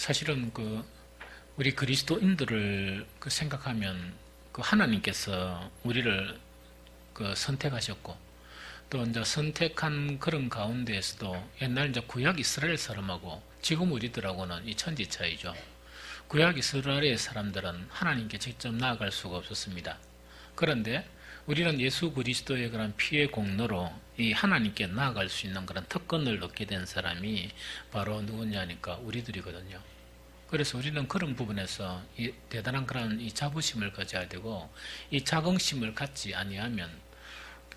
사실은 우리 그리스도인들을 생각하면 하나님께서 우리를 선택하셨고, 또 이제 선택한 그런 가운데에서도 옛날 이제 구약 이스라엘 사람하고 지금 우리들하고는 이 천지 차이죠. 구약 이스라엘의 사람들은 하나님께 직접 나아갈 수가 없었습니다. 그런데 우리는 예수 그리스도의 그런 피의 공로로 이 하나님께 나아갈 수 있는 그런 특권을 얻게 된 사람이 바로 누구냐니까 우리들이거든요. 그래서 우리는 그런 부분에서 이 대단한 그런 이 자부심을 가져야 되고, 이 자긍심을 갖지 아니하면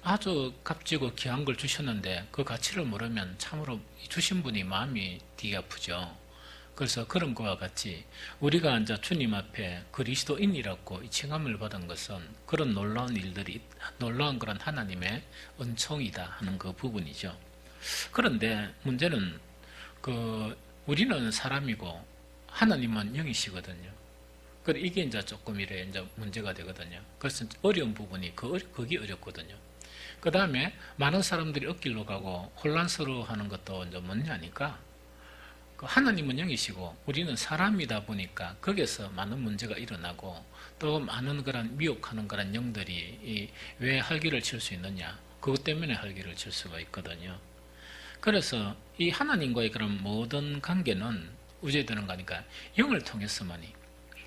아주 값지고 귀한 걸 주셨는데 그 가치를 모르면 참으로 주신 분이 마음이 되게 아프죠. 그래서 그런 것과 같이 우리가 이제 주님 앞에 그리스도인이라고 이 칭함을 받은 것은 그런 놀라운 일들이, 놀라운 그런 하나님의 은총이다 하는 그 부분이죠. 그런데 문제는 우리는 사람이고 하나님은 영이시거든요. 그래 이게 이제 조금 이제 문제가 되거든요. 그래서 어려운 부분이 그게 어렵거든요. 그 다음에 많은 사람들이 엇길로 가고 혼란스러워하는 것도 이제 뭐냐니까, 하나님은 영이시고 우리는 사람이다 보니까 거기서 많은 문제가 일어나고, 또 많은 그런 미혹하는 그런 영들이 왜 활기를 칠 수 있느냐, 그것 때문에 활기를 칠 수가 있거든요. 그래서 이 하나님과의 그런 모든 관계는 우주되는 거니까 영을 통해서만이,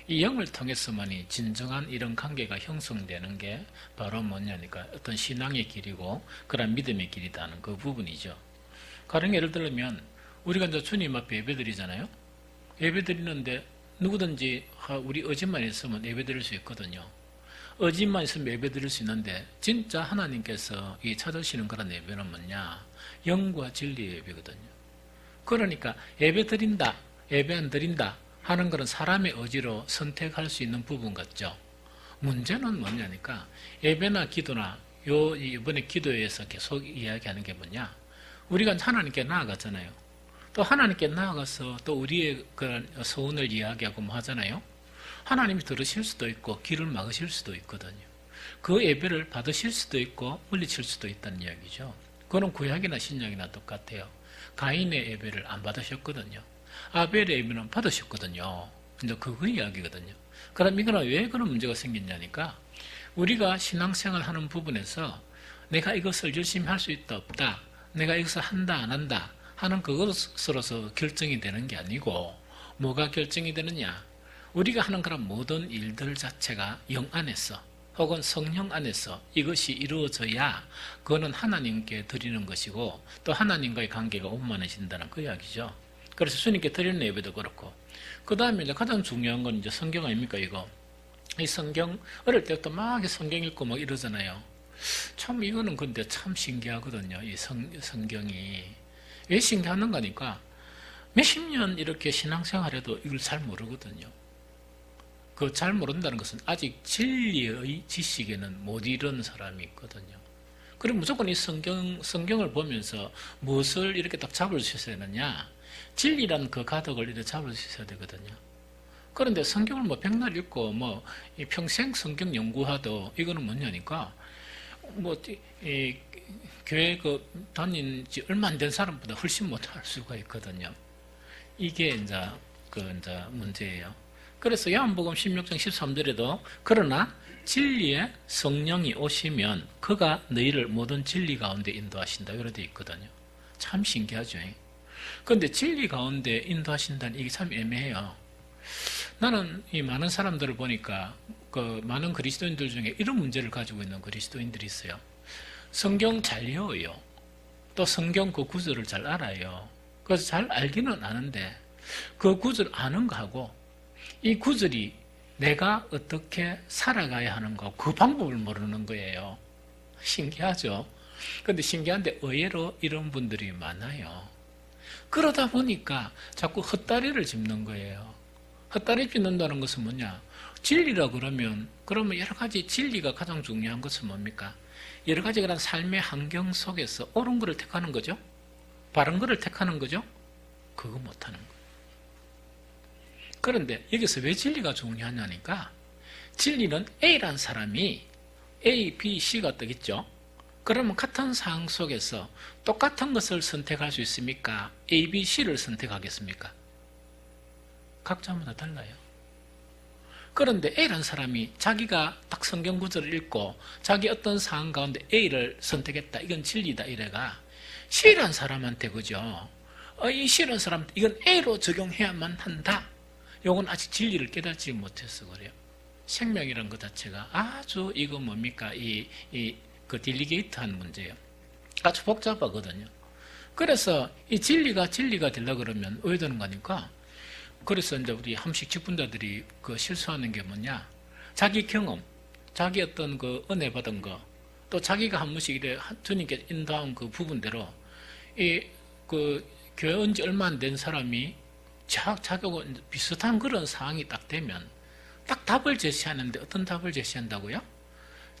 이 영을 통해서만이 진정한 이런 관계가 형성되는 게 바로 뭐냐니까 어떤 신앙의 길이고 그런 믿음의 길이다는 그 부분이죠. 가령 예를 들면 우리가 이제 주님 앞에 예배드리잖아요. 예배드리는데 누구든지 우리 의지만 있으면 예배드릴 수 있거든요. 의지만 있으면 예배드릴 수 있는데 진짜 하나님께서 이 찾으시는 그런 예배는 뭐냐? 영과 진리의 예배거든요. 그러니까 예배드린다, 예배 안 드린다 하는 그런 사람의 의지로 선택할 수 있는 부분 같죠. 문제는 뭐냐니까 예배나 기도나 이번에 기도에서 계속 이야기하는 게 뭐냐? 우리가 하나님께 나아갔잖아요. 또 하나님께 나아가서 또 우리의 그런 소원을 이야기하고 뭐 하잖아요. 하나님이 들으실 수도 있고 길을 막으실 수도 있거든요. 그 예배를 받으실 수도 있고 물리칠 수도 있다는 이야기죠. 그건 구약이나 신약이나 똑같아요. 가인의 예배를 안 받으셨거든요. 아벨의 예배는 받으셨거든요. 이제 그거 이야기거든요. 그럼 이거는 왜 그런 문제가 생겼냐니까, 우리가 신앙생활 하는 부분에서 내가 이것을 열심히 할 수 있다 없다, 내가 이것을 한다 안 한다 하는 그것으로서 결정이 되는 게 아니고, 뭐가 결정이 되느냐, 우리가 하는 그런 모든 일들 자체가 영 안에서 혹은 성령 안에서 이것이 이루어져야 그거는 하나님께 드리는 것이고 또 하나님과의 관계가 원만해진다는 그 이야기죠. 그래서 주님께 드리는 예배도 그렇고, 그 다음에 이제 가장 중요한 건 이제 성경 아닙니까, 이거. 이 성경, 어릴 때부터 막 성경 읽고 막 이러잖아요. 참 이거는 근데 참 신기하거든요. 이 성경이. 왜 신기한 거니까 몇십 년 이렇게 신앙생활해도 이걸 잘 모르거든요. 그 잘 모른다는 것은 아직 진리의 지식에는 못 이른 사람이 있거든요. 그럼 무조건 이 성경을 보면서 무엇을 이렇게 딱 잡을 수 있어야 되느냐? 진리란 그 가덕을 이렇게 잡을 수 있어야 되거든요. 그런데 성경을 뭐 백날 읽고 이 평생 성경 연구하도 이거는 뭐냐니까, 이 교회 다닌 지 얼마 안 된 사람보다 훨씬 못할 수가 있거든요. 이게 이제 문제예요. 그래서 요한복음 16장 13절에도 그러나 진리의 성령이 오시면 그가 너희를 모든 진리 가운데 인도하신다 이렇게 되어 있거든요. 참 신기하죠. 그런데 진리 가운데 인도하신다는 이게 참 애매해요. 나는 이 많은 사람들을 보니까 많은 그리스도인들 중에 이런 문제를 가지고 있는 그리스도인들이 있어요. 성경 잘 외워요. 또 성경 그 구절을 잘 알아요. 그래서 잘 알기는 아는데 그 구절 아는 거하고 이 구절이 내가 어떻게 살아가야 하는 거, 그 방법을 모르는 거예요. 신기하죠? 그런데 신기한데 의외로 이런 분들이 많아요. 그러다 보니까 자꾸 헛다리를 짚는 거예요. 헛다리 짚는다는 것은 뭐냐? 진리라 그러면 여러 가지 진리가 가장 중요한 것은 뭡니까? 여러 가지 그런 삶의 환경 속에서 옳은 것을 택하는 거죠? 바른 것을 택하는 거죠? 그거 못하는 거예요. 그런데 여기서 왜 진리가 중요하냐니까, 진리는 A라는 사람이 A, B, C가 뜨겠죠? 그러면 같은 상황 속에서 똑같은 것을 선택할 수 있습니까? A, B, C를 선택하겠습니까? 각자마다 달라요. 그런데 A라는 사람이 자기가 딱 성경 구절을 읽고 자기 어떤 상황 가운데 A를 선택했다. 이건 진리다. 이래가 C라는 사람한테 그죠? 이 C라는 사람한테 이건 A로 적용해야만 한다. 요건 아직 진리를 깨닫지 못해서 그래요. 생명이라는 것 자체가 아주 이거 뭡니까? 그 딜리게이트한 문제예요. 아주 복잡하거든요. 그래서 이 진리가 되려고 그러면 왜 되는 거니까? 그래서 이제 우리 함식 직분자들이 그 실수하는 게 뭐냐? 자기 경험, 자기 어떤 그 은혜 받은 거, 또 자기가 한 번씩 이래 주님께 인도한 그 부분대로 그 교회 온 지 얼마 안 된 사람이 자기하고 비슷한 그런 상황이 딱 되면 딱 답을 제시하는데 어떤 답을 제시한다고요?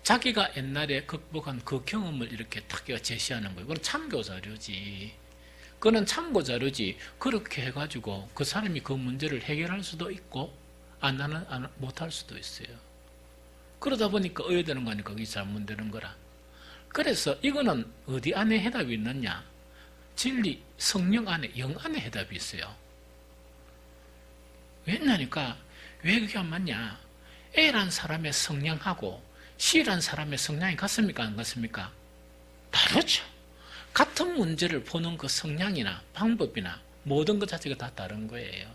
자기가 옛날에 극복한 그 경험을 이렇게 딱 제시하는 거예요. 그건 참고 자료지. 그거는 참고 자료지. 그렇게 해가지고 그 사람이 그 문제를 해결할 수도 있고 못할 수도 있어요. 그러다 보니까 의외되는 거니까 그게 잘못되는 거라. 그래서 이거는 어디 안에 해답이 있느냐? 진리, 성령 안에, 영 안에 해답이 있어요. 왜냐니까 왜 그게 안 맞냐? A란 사람의 성량하고 C란 사람의 성량이 같습니까? 안 같습니까? 다르죠. 같은 문제를 보는 그 성량이나 방법이나 모든 것 자체가 다 다른 거예요.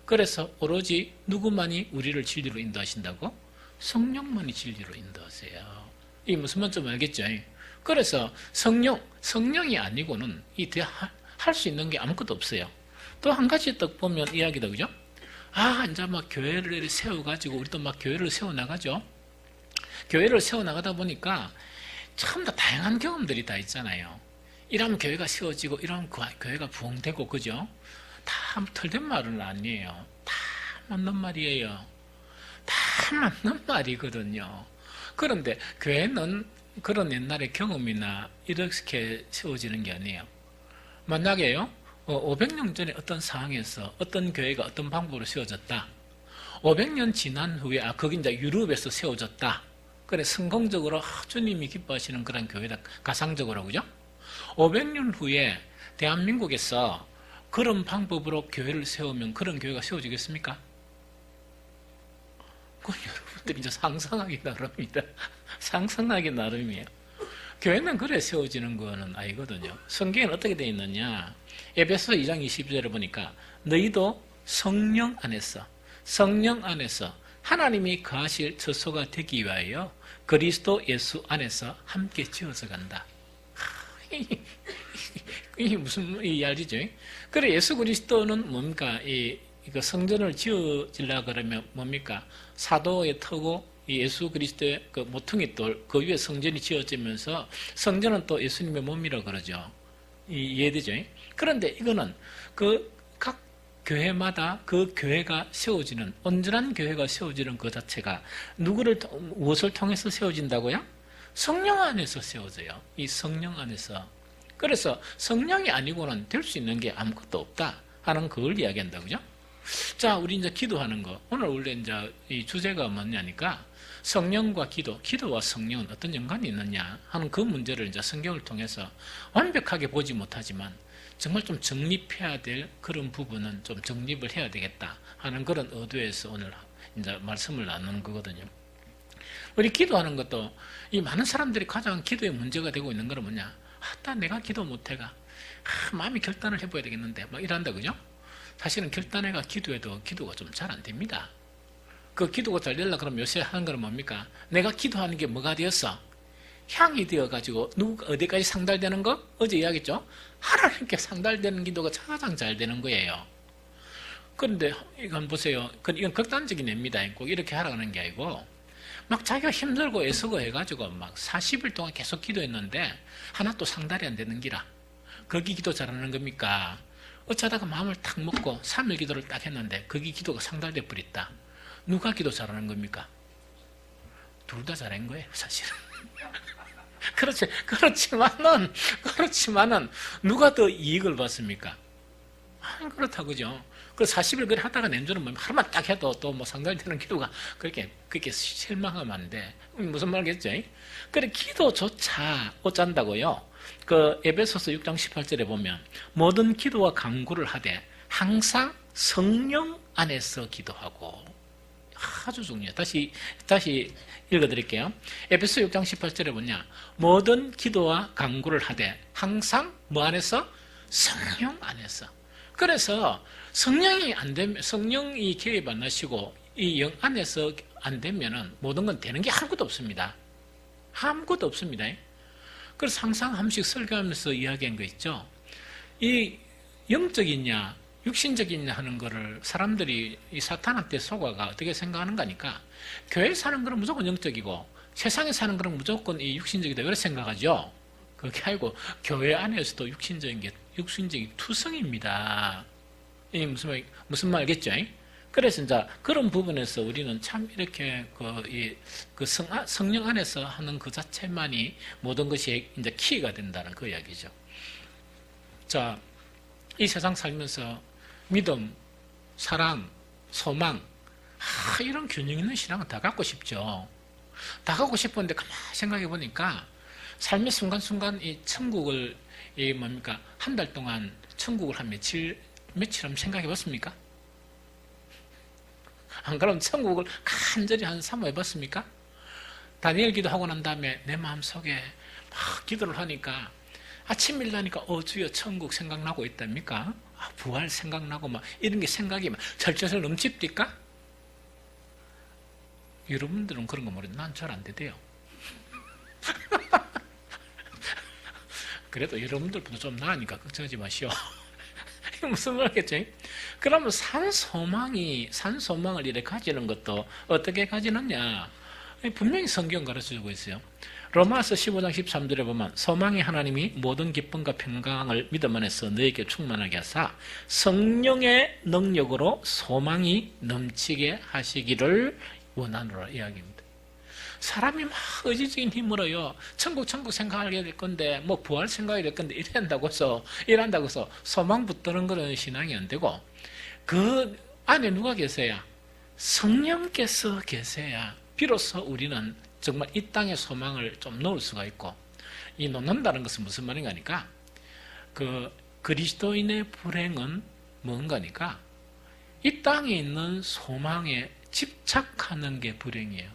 그래서 오로지 누구만이 우리를 진리로 인도하신다고? 성령만이 진리로 인도하세요. 이게 무슨 말인지 알겠죠? 그래서 성령이 아니고는 할 수 있는 게 아무것도 없어요. 또 한 가지 딱 보면 이야기다, 그죠? 이제 막 교회를 세워가지고 우리도 막 교회를 세워나가죠. 교회를 세워나가다 보니까 참 다 다양한 경험들이 다 있잖아요. 이러면 교회가 세워지고 이러면 교회가 부흥되고 그죠? 다 털된 말은 아니에요. 다 맞는 말이에요. 다 맞는 말이거든요. 그런데 교회는 그런 옛날의 경험이나 이렇게 세워지는 게 아니에요. 만약에요 500년 전에 어떤 상황에서 어떤 교회가 어떤 방법으로 세워졌다. 500년 지난 후에 거기 이제 유럽에서 세워졌다. 그래 성공적으로 주님이 기뻐하시는 그런 교회다. 가상적으로 그죠? 500년 후에 대한민국에서 그런 방법으로 교회를 세우면 그런 교회가 세워지겠습니까? 그건 여러분들이 이제 상상하기 나름이다. 상상하기 나름이에요. 교회는 그래 세워지는 거는 아니거든요. 성경에는 어떻게 되어 있느냐? 에베소 2장 22절에 보니까 너희도 성령 안에서 하나님이 거하실 처소가 되기 위하여 그리스도 예수 안에서 함께 지어서 간다. 이게 무슨 이야기죠? 그래 예수 그리스도는 뭡니까? 이거 성전을 지으려고 그러면 뭡니까? 사도의 터고 예수 그리스도의 그 모퉁이 돌, 그 위에 성전이 지어지면서 성전은 또 예수님의 몸이라고 그러죠. 이해되죠? 그런데 이거는 각 교회마다 그 교회가 세워지는, 온전한 교회가 세워지는 그 자체가 무엇을 통해서 세워진다고요? 성령 안에서 세워져요. 이 성령 안에서. 그래서 성령이 아니고는 될 수 있는 게 아무것도 없다 하는 그걸 이야기한다고요. 자, 우리 이제 기도하는 거. 오늘 원래 이제 이 주제가 뭐냐니까 성령과 기도와 성령은 어떤 연관이 있느냐 하는 그 문제를 이제 성경을 통해서 완벽하게 보지 못하지만 정말 좀 정립해야 될 그런 부분은 좀 정립을 해야 되겠다 하는 그런 의도에서 오늘 이제 말씀을 나누는 거거든요. 우리 기도하는 것도 이 많은 사람들이 가장 기도에 문제가 되고 있는 건 뭐냐? 내가 기도 못해가. 마음이 결단을 해봐야 되겠는데 막 이런다 그죠? 사실은 결단해가 기도해도 기도가 좀 잘 안 됩니다. 그 기도가 잘 되려고 그러면 요새 하는 건 뭡니까? 내가 기도하는 게 뭐가 되었어? 향이 되어가지고 누가 어디까지 상달되는 거? 어제 이야기했죠? 하나님께 상달되는 기도가 가장 잘 되는 거예요. 그런데 이건 보세요. 이건 극단적인 예입니다. 꼭 이렇게 하라는 게 아니고 막 자기가 힘들고 애쓰고 해가지고 막 40일 동안 계속 기도했는데 하나도 상달이 안 되는 기라. 거기 기도 잘하는 겁니까? 어쩌다가 마음을 탁 먹고 3일 기도를 딱 했는데 거기 기도가 상달돼 버렸다. 누가 기도 잘하는 겁니까? 둘 다 잘한 거예요, 사실은. 그렇지만은 누가 더 이익을 받습니까? 그렇다 그죠? 그 40일 그래 하다가 낸주는 뭐 하루만 딱 해도 또 뭐 상달되는 기도가 그렇게 실망하면 안 돼. 무슨 말겠죠? 그래 기도조차 어쩐다고요? 그 에베소서 6장 18절에 보면 모든 기도와 간구를 하되 항상 성령 안에서 기도하고. 아주 중요해요. 다시 읽어드릴게요. 에베소 6장 18절에 뭐냐? 모든 기도와 간구를 하되 항상 뭐 안에서? 성령 안에서. 그래서 성령이 안 되면, 성령이 개입 안 하시고 이 영 안에서 안 되면은 모든 건 되는 게 아무것도 없습니다. 아무것도 없습니다. 그래서 항상 한 번씩 설교하면서 이야기한 거 있죠. 이 영적이냐 육신적이냐 하는 거를 사람들이 이 사탄한테 속아가 어떻게 생각하는 거니까, 교회 사는 거는 무조건 영적이고 세상에 사는 거는 무조건 이 육신적이다 이렇게 생각하죠. 그렇게 알고 교회 안에서도 육신적인 투성입니다. 이 무슨 말 알겠죠? 그래서 이제 그런 부분에서 우리는 참 이렇게 성령 안에서 하는 그 자체만이 모든 것이 이제 키가 된다는 그 이야기죠. 자, 이 세상 살면서 믿음, 사랑, 소망, 이런 균형 있는 신앙은 다 갖고 싶죠. 다 갖고 싶은데 가만히 생각해 보니까 삶의 순간순간 이 천국을 한 달 동안 천국을 한 며칠 한번 생각해 봤습니까? 안 그러면 천국을 간절히 한 사모해 봤습니까? 다니엘 기도하고 난 다음에 내 마음속에 막 기도를 하니까 아침 일나니까 주여 천국 생각나고 있답니까? 부활 생각나고 막 이런 게 생각이 막 절절절 넘칩니까? 여러분들은 그런 거 모르는데 난 잘 안 되대요. 그래도 여러분들보다 좀 나으니까 걱정하지 마시오. 이게 무슨 말이겠죠? 그러면 산소망을 이렇게 가지는 것도 어떻게 가지느냐? 분명히 성경 가르쳐주고 있어요. 로마서 15장 13절에 보면 소망의 하나님이 모든 기쁨과 평강을 믿음 안에서 너에게 충만하게 하사 성령의 능력으로 소망이 넘치게 하시기를 원하노라 이야기입니다. 사람이 막 의지적인 힘으로요, 천국 생각하게 될 건데, 뭐 부활 생각이 될 건데, 이런다고 해서 소망 붙드는 그런 신앙이 안 되고, 그 안에 누가 계세야? 성령께서 계세야 비로소 우리는 정말 이 땅의 소망을 좀 놓을 수가 있고, 이 놓는다는 것은 무슨 말인가 하니까, 그리스도인의 불행은 뭔가니까, 이 땅에 있는 소망에 집착하는 게 불행이에요.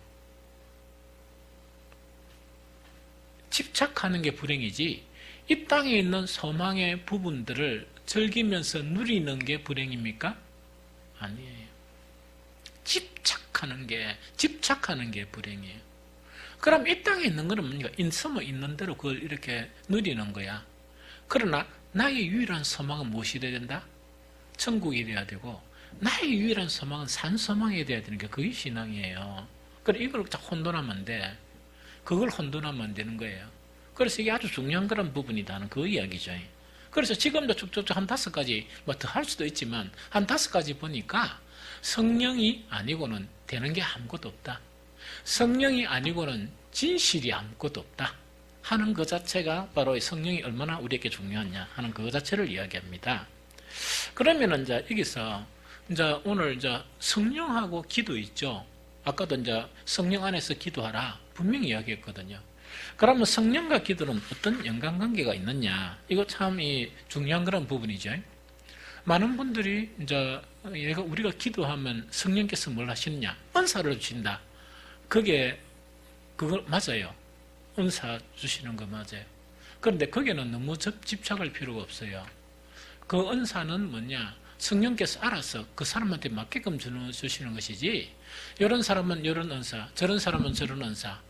집착하는 게 불행이지, 이 땅에 있는 소망의 부분들을 즐기면서 누리는 게 불행입니까? 아니에요. 집착하는 게 불행이에요. 그럼 이 땅에 있는 거는 뭡니까? 있는 대로 그걸 이렇게 누리는 거야. 그러나 나의 유일한 소망은 무엇이 돼야 된다? 천국이 돼야 되고, 나의 유일한 소망은 산소망이 돼야 되는 게 그게 신앙이에요. 그래, 이걸 혼돈하면 안 돼. 그걸 혼돈하면 안 되는 거예요. 그래서 이게 아주 중요한 그런 부분이다는 그 이야기죠. 그래서 지금도 쭉쭉쭉 한 5가지, 뭐 더 할 수도 있지만, 한 5가지 보니까 성령이 아니고는 되는 게 아무것도 없다. 성령이 아니고는 진실이 아무것도 없다 하는 그 자체가 바로 성령이 얼마나 우리에게 중요하냐 하는 그 자체를 이야기합니다. 그러면은 이제 여기서 이제 오늘 이제 성령하고 기도 있죠. 아까도 이제 성령 안에서 기도하라 분명히 이야기했거든요. 그러면 성령과 기도는 어떤 연관관계가 있느냐? 이거 참 중요한 그런 부분이죠. 많은 분들이 이제 우리가 기도하면 성령께서 뭘 하시느냐? 은사를 주신다. 그거 맞아요. 은사 주시는 거 맞아요. 그런데 거기는 너무 집착할 필요가 없어요. 그 은사는 뭐냐? 성령께서 알아서 그 사람한테 맞게끔 주시는 것이지, 이런 사람은 이런 은사, 저런 사람은 저런 은사,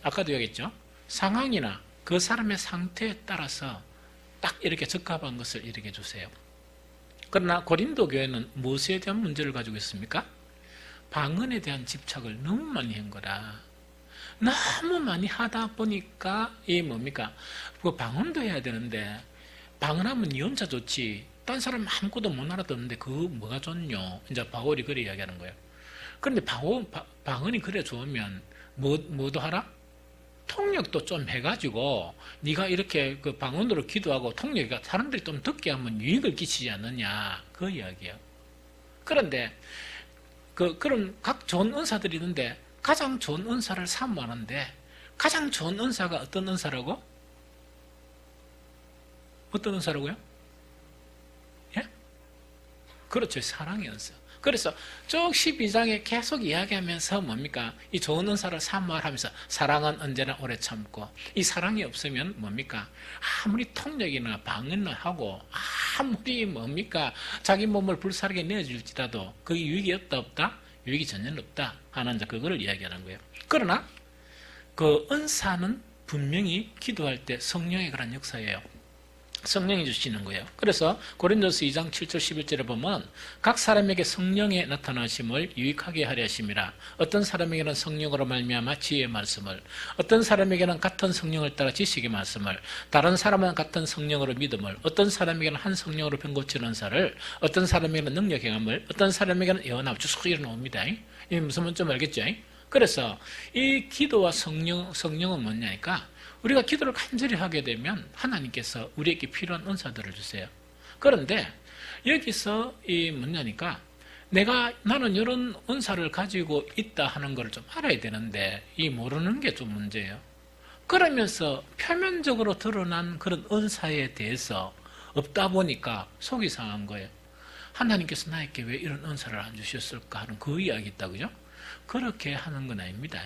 아까도 얘기했죠? 상황이나 그 사람의 상태에 따라서 딱 이렇게 적합한 것을 이렇게 주세요. 그러나 고린도 교회는 무엇에 대한 문제를 가지고 있습니까? 방언에 대한 집착을 너무 많이 한 거라. 너무 많이 하다 보니까 그 방언도 해야 되는데, 방언하면 니 혼자 좋지, 딴 사람 아무것도 못 알아듣는데 그거 뭐가 좋냐? 이제 바울이 그래 이야기하는 거예요. 그런데 방언이 그래 좋으면 뭐도 하라? 통역도 좀 해가지고 네가 이렇게 그 방언으로 기도하고 통역이 사람들이 좀 듣게 하면 유익을 끼치지 않느냐, 그 이야기예요. 그런데 그런 각 좋은 은사들이 있는데 가장 좋은 은사를 사모하는데, 가장 좋은 은사가 어떤 은사라고? 어떤 은사라고요? 예? 그렇죠. 사랑의 은사. 그래서 쭉 12장에 계속 이야기하면서 뭡니까? 이 좋은 은사를 사모하면서 사랑은 언제나 오래 참고, 이 사랑이 없으면 뭡니까? 아무리 통력이나 방언을 하고 아무리 뭡니까? 자기 몸을 불사르게 내어줄지라도 그게 유익이 없다? 유익이 전혀 없다 하는 그거를 이야기하는 거예요. 그러나 그 은사는 분명히 기도할 때 성령의 그런 역사예요. 성령이 주시는 거예요. 그래서 고린도서 2장 7절 11절에 보면 각 사람에게 성령의 나타나심을 유익하게 하려 하심이라. 어떤 사람에게는 성령으로 말미암아 지혜의 말씀을, 어떤 사람에게는 같은 성령을 따라 지식의 말씀을, 다른 사람은 같은 성령으로 믿음을, 어떤 사람에게는 한 성령으로 병 고치는 은사를, 어떤 사람에게는 능력 행함을, 어떤 사람에게는 예언함을 쭉 이어나옵니다. 이 무슨 말인지 알겠죠? 그래서 이 기도와 성령은 뭐냐니까, 우리가 기도를 간절히 하게 되면 하나님께서 우리에게 필요한 은사들을 주세요. 그런데 여기서 이 뭐냐니까, 나는 이런 은사를 가지고 있다 하는 걸 좀 알아야 되는데 이 모르는 게 좀 문제예요. 그러면서 표면적으로 드러난 그런 은사에 대해서 없다 보니까 속이 상한 거예요. 하나님께서 나에게 왜 이런 은사를 안 주셨을까 하는 그 이야기 있다, 그죠? 그렇게 하는 건 아닙니다.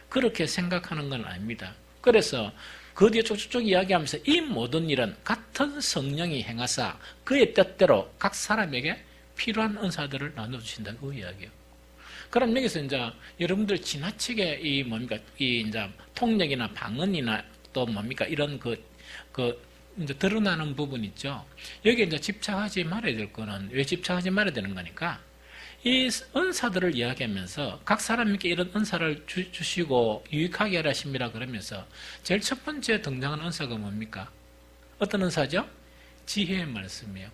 그렇게 생각하는 건 아닙니다. 그래서 그 뒤에 쭉쭉 이야기하면서 이 모든 일은 같은 성령이 행하사 그의 뜻대로 각 사람에게 필요한 은사들을 나눠주신다고 그 이야기예요. 그럼 여기서 이제 여러분들 지나치게 이 이제 통역이나 방언이나 또 이런 이제 드러나는 부분 있죠. 여기에 이제 집착하지 말아야 될 거는 왜 집착하지 말아야 되는 거니까, 이 은사들을 이야기하면서 각 사람에게 이런 은사를 주시고 유익하게 하라 하심이라 그러면서 제일 첫 번째 등장하는 은사가 뭡니까? 어떤 은사죠? 지혜의 말씀이에요.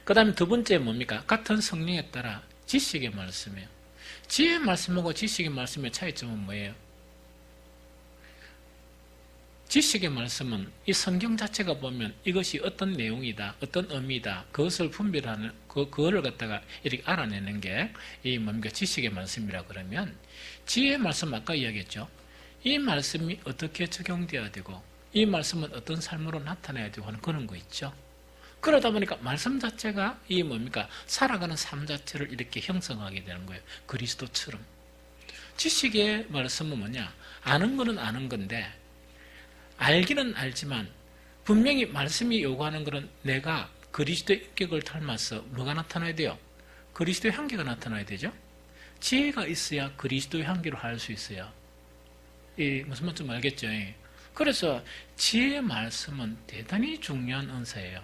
그 다음에 두 번째 뭡니까? 같은 성령에 따라 지식의 말씀이에요. 지혜의 말씀하고 지식의 말씀의 차이점은 뭐예요? 지식의 말씀은 이 성경 자체가 보면 이것이 어떤 내용이다, 어떤 의미다, 그것을 분별하는, 그거를 갖다가 이렇게 알아내는 게 이 지식의 말씀이라 그러면, 지혜의 말씀 아까 이야기했죠. 이 말씀이 어떻게 적용되어야 되고, 이 말씀은 어떤 삶으로 나타나야 되고 하는 그런 거 있죠. 그러다 보니까 말씀 자체가 살아가는 삶 자체를 이렇게 형성하게 되는 거예요. 그리스도처럼. 지식의 말씀은 뭐냐? 아는 거는 아는 건데, 알기는 알지만 분명히 말씀이 요구하는 것은 내가 그리스도의 인격을 닮아서 뭐가 나타나야 돼요? 그리스도의 향기가 나타나야 되죠. 지혜가 있어야 그리스도의 향기로 할 수 있어요. 무슨 말인지 알겠죠? 그래서 지혜의 말씀은 대단히 중요한 은사예요.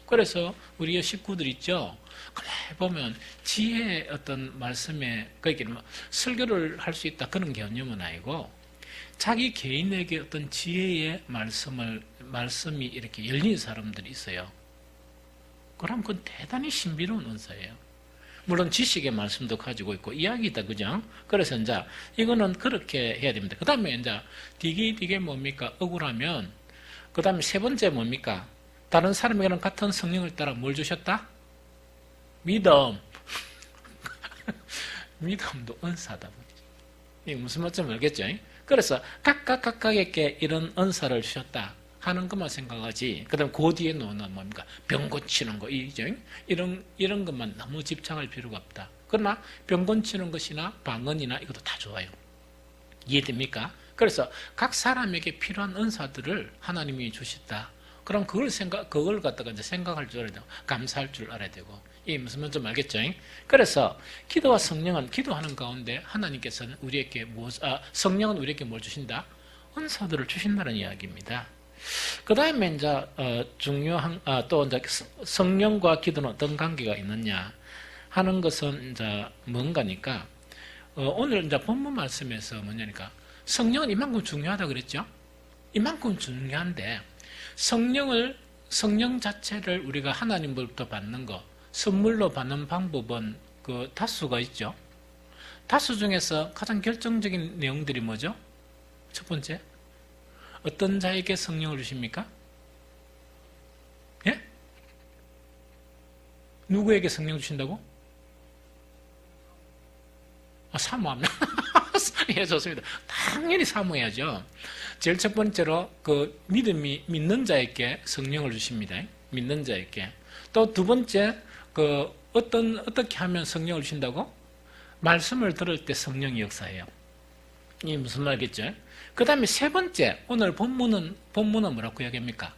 그래서 우리 식구들 있죠? 그래 보면 지혜의 어떤 말씀에 설교를 할 수 있다 그런 개념은 아니고, 자기 개인에게 어떤 지혜의 말씀이 이렇게 열린 사람들이 있어요. 그럼 그건 대단히 신비로운 은사예요. 물론 지식의 말씀도 가지고 있고 이야기다, 그죠? 그래서 이제 이거는 그렇게 해야 됩니다. 그 다음에 이제 이게 뭡니까? 억울하면, 그 다음에 세 번째 뭡니까? 다른 사람에게는 같은 성령을 따라 뭘 주셨다? 믿음. 믿음도 은사다. 이게 무슨 말인지 알겠죠? 그래서 각각에게 이런 은사를 주셨다 하는 것만 생각하지, 그 다음에 그 뒤에 놓는 병 고치는 거, 이런 것만 너무 집착할 필요가 없다. 그러나 병 고치는 것이나 방언이나 이것도 다 좋아요. 이해됩니까? 그래서 각 사람에게 필요한 은사들을 하나님이 주셨다. 그럼 그걸 갖다가 이제 생각할 줄 알아야 되고, 감사할 줄 알아야 되고, 이 무슨 말인지 알겠죠? 그래서 기도와 성령은, 기도하는 가운데 하나님께서는 우리에게 성령은 우리에게 뭘 주신다? 은사들을 주신다는 이야기입니다. 그 다음에 이제 중요한 또 이제 성령과 기도는 어떤 관계가 있느냐 하는 것은 이제 뭔가니까, 오늘 이제 본문 말씀에서 뭐냐니까, 성령은 이만큼 중요하다 그랬죠? 이만큼 중요한데 성령 자체를 우리가 하나님으로부터 받는 거, 선물로 받는 방법은 그 다수가 있죠. 다수 중에서 가장 결정적인 내용들이 뭐죠? 첫 번째, 어떤 자에게 성령을 주십니까? 예? 누구에게 성령 주신다고? 사모합니다. 예, 좋습니다. 당연히 사모해야죠. 제일 첫 번째로 믿는 자에게 성령을 주십니다. 믿는 자에게. 또 두 번째, 어떻게 하면 성령을 주신다고? 말씀을 들을 때 성령이 역사해요. 이게 무슨 말이겠죠? 그 다음에 세 번째, 오늘 본문은 뭐라고 이야기합니까?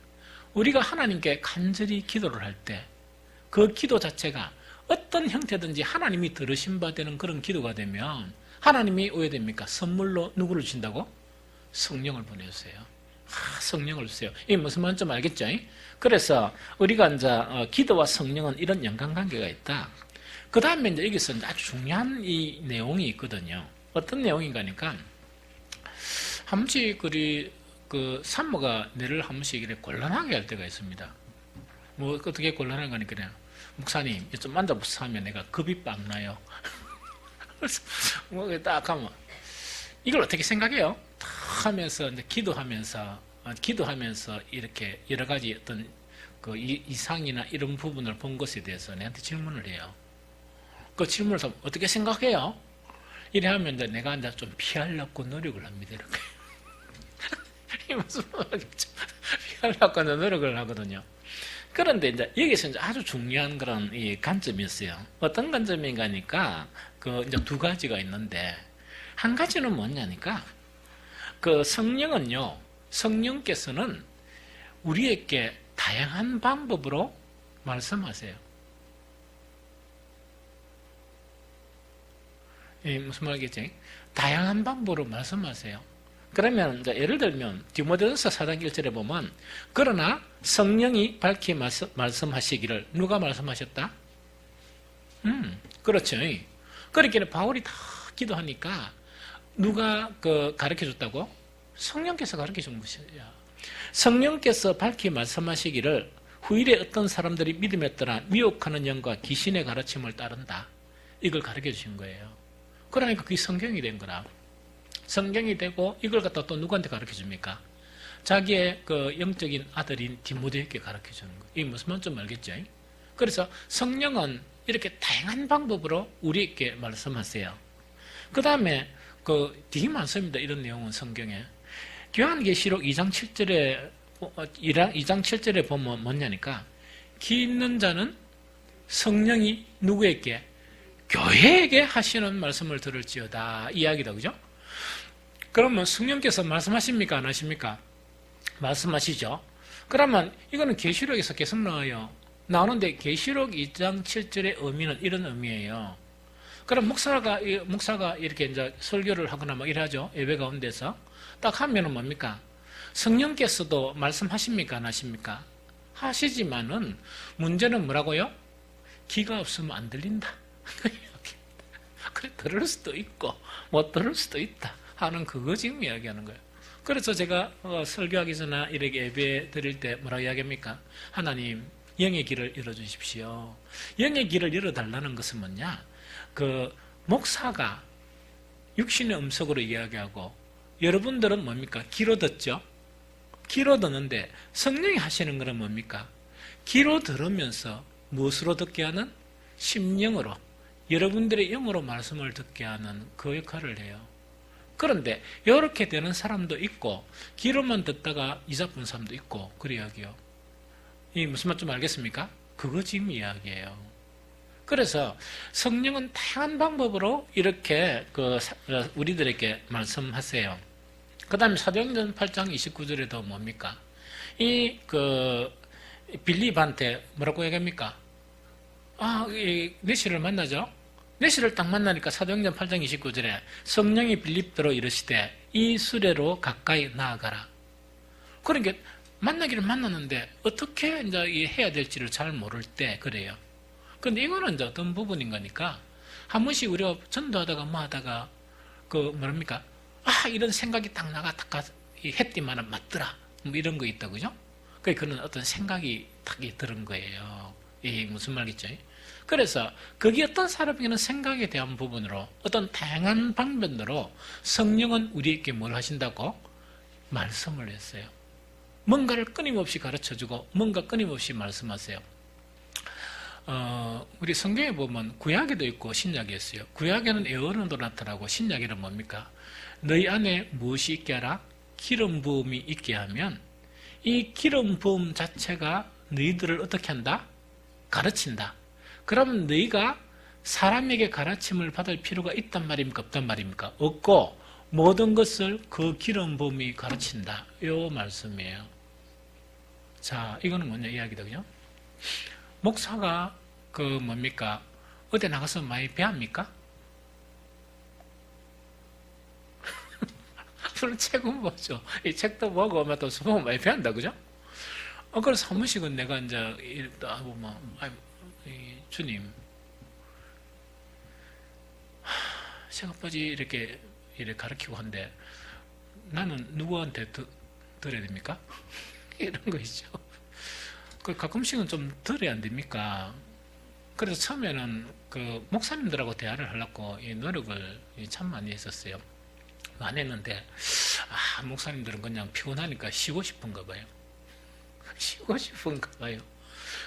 우리가 하나님께 간절히 기도를 할 때, 그 기도 자체가 어떤 형태든지 하나님이 들으신 바 되는 그런 기도가 되면, 하나님이 왜 됩니까? 선물로 누구를 주신다고? 성령을 보내주세요. 성령을 주세요. 이게 무슨 말인지 좀 알겠죠? 그래서 우리가 이제 기도와 성령은 이런 연관관계가 있다. 그 다음에 이제 여기서 아주 중요한 이 내용이 있거든요. 어떤 내용인가 하니까, 한 번씩 그 산모가 뇌를 한 번씩 이렇게 곤란하게 할 때가 있습니다. 뭐 어떻게 곤란한가 하니까 그냥, 목사님, 좀 만져보세요 하면 내가 겁이 빡 나요. 그래서 뭐 딱 하면, 이걸 어떻게 생각해요? 탁 하면서 이제 기도하면서 이렇게 여러 가지 어떤 그 이상이나 이런 부분을 본 것에 대해서 내한테 질문을 해요. 그 질문을 하면 어떻게 생각해요? 이래 하면 이제 내가 이제 좀 피하려고 노력을 합니다. 이렇게. 이게 무슨 말이죠? 피하려고 노력을 하거든요. 그런데 이제 여기서 이제 아주 중요한 그런 이 관점이 있어요. 어떤 관점인가 하니까 그 이제 두 가지가 있는데, 한 가지는 뭐냐니까, 그 성령께서는 우리에게 다양한 방법으로 말씀하세요. 무슨 말이겠지? 다양한 방법으로 말씀하세요. 그러면 이제 예를 들면 디모데전서 4장 1절에 보면, 그러나 성령이 밝히 말씀하시기를, 누가 말씀하셨다? 그렇죠. 그렇게 바울이 다 기도하니까 누가 가르쳐 줬다고? 성령께서 가르쳐 준 것이야. 성령께서 밝히 말씀하시기를, 후일에 어떤 사람들이 믿음에 따라 미혹하는 영과 귀신의 가르침을 따른다. 이걸 가르쳐 주신 거예요. 그러니까 그게 성경이 된 거라. 성경이 되고 이걸 갖다 또 누구한테 가르쳐 줍니까? 자기의 그 영적인 아들인 디모데에게 가르쳐 주는 거예요. 이게 무슨 말인지 좀 알겠죠? 그래서 성령은 이렇게 다양한 방법으로 우리에게 말씀하세요. 그 다음에 되게 많습니다. 이런 내용은 성경에. 요한계시록 2장 7절에 보면 뭐냐니까, 귀 있는 자는 성령이 누구에게? 교회에게 하시는 말씀을 들을지어다. 이야기다. 그죠? 그러면 성령께서 말씀하십니까? 안 하십니까? 말씀하시죠. 그러면 이거는 계시록에서 계속 나와요. 나오는데 계시록 2장 7절의 의미는 이런 의미예요. 그럼 목사가 이렇게 이제 설교를 하거나 막 이러죠. 예배 가운데서. 딱 하면은 뭡니까? 성령께서도 말씀하십니까? 안 하십니까? 하시지만은 문제는 뭐라고요? 귀가 없으면 안 들린다. 그래, 들을 수도 있고 못 들을 수도 있다 하는 그거 지금 이야기하는 거예요. 그래서 제가 설교하기 전에 이렇게 예배 드릴 때 뭐라고 이야기합니까? 하나님, 영의 길을 열어주십시오. 영의 길을 열어달라는 것은 뭐냐? 그 목사가 육신의 음성으로 이야기하고, 여러분들은 뭡니까? 귀로 듣죠? 귀로 듣는데 성령이 하시는 것은 뭡니까? 귀로 들으면서 무엇으로 듣게 하는? 심령으로, 여러분들의 영으로 말씀을 듣게 하는 그 역할을 해요. 그런데 이렇게 되는 사람도 있고, 귀로만 듣다가 이사쁜 사람도 있고, 그 이야기요. 이 무슨 말 좀 알겠습니까? 그거 지금 이야기예요. 그래서 성령은 다양한 방법으로 이렇게 우리들에게 말씀하세요. 그 다음에 사도행전 8장 29절에도 뭡니까? 빌립한테 뭐라고 얘기합니까? 네시를 만나죠? 네시를 딱 만나니까 사도행전 8장 29절에 성령이 빌립더러 이르시되 이 수레로 가까이 나아가라. 그러니까 만나기를 만났는데 어떻게 이제 해야 될지를 잘 모를 때 그래요. 근데 이거는 이제 어떤 부분인 거니까, 한 번씩 우리가 전도하다가 뭐 하다가 뭐랍니까? 이런 생각이 딱 나가 했더니만 맞더라. 뭐 이런 거 있다, 그죠? 그런 어떤 생각이 딱 들은 거예요. 이게 무슨 말이죠? 그래서 그게 어떤 사람에게는 생각에 대한 부분으로 어떤 다양한 방면으로 성령은 우리에게 뭘 하신다고? 말씀을 했어요. 뭔가를 끊임없이 가르쳐주고 뭔가 끊임없이 말씀하세요. 우리 성경에 보면 구약에도 있고 신약에 있어요. 구약에는 에어론도 나타나고, 신약에는 뭡니까? 너희 안에 무엇이 있게 하라? 기름 부음이 있게 하면 이 기름 부음 자체가 너희들을 어떻게 한다? 가르친다. 그러면 너희가 사람에게 가르침을 받을 필요가 있단 말입니까? 없단 말입니까? 없고 모든 것을 그 기름 부음이 가르친다. 이 말씀이에요. 자, 이거는 뭐냐 이야기다, 그죠? 목사가 그 뭡니까? 어디 나가서 많이 배합니까? 물론 책은 뭐죠? 이 책도 보고 또 수업은 많이 배운다, 그죠? 그래서 한 번씩은 내가 이제 하고 주님, 생각보지 이렇게 가르치고 한데 나는 누구한테 들어야 됩니까? 이런 거 있죠. 그 가끔씩은 좀 들어야 안 됩니까? 그래서 처음에는 그 목사님들하고 대화를 하려고 이 노력을 참 많이 했었어요. 많이 했는데 목사님들은 그냥 피곤하니까 쉬고 싶은가 봐요. 쉬고 싶은가 봐요.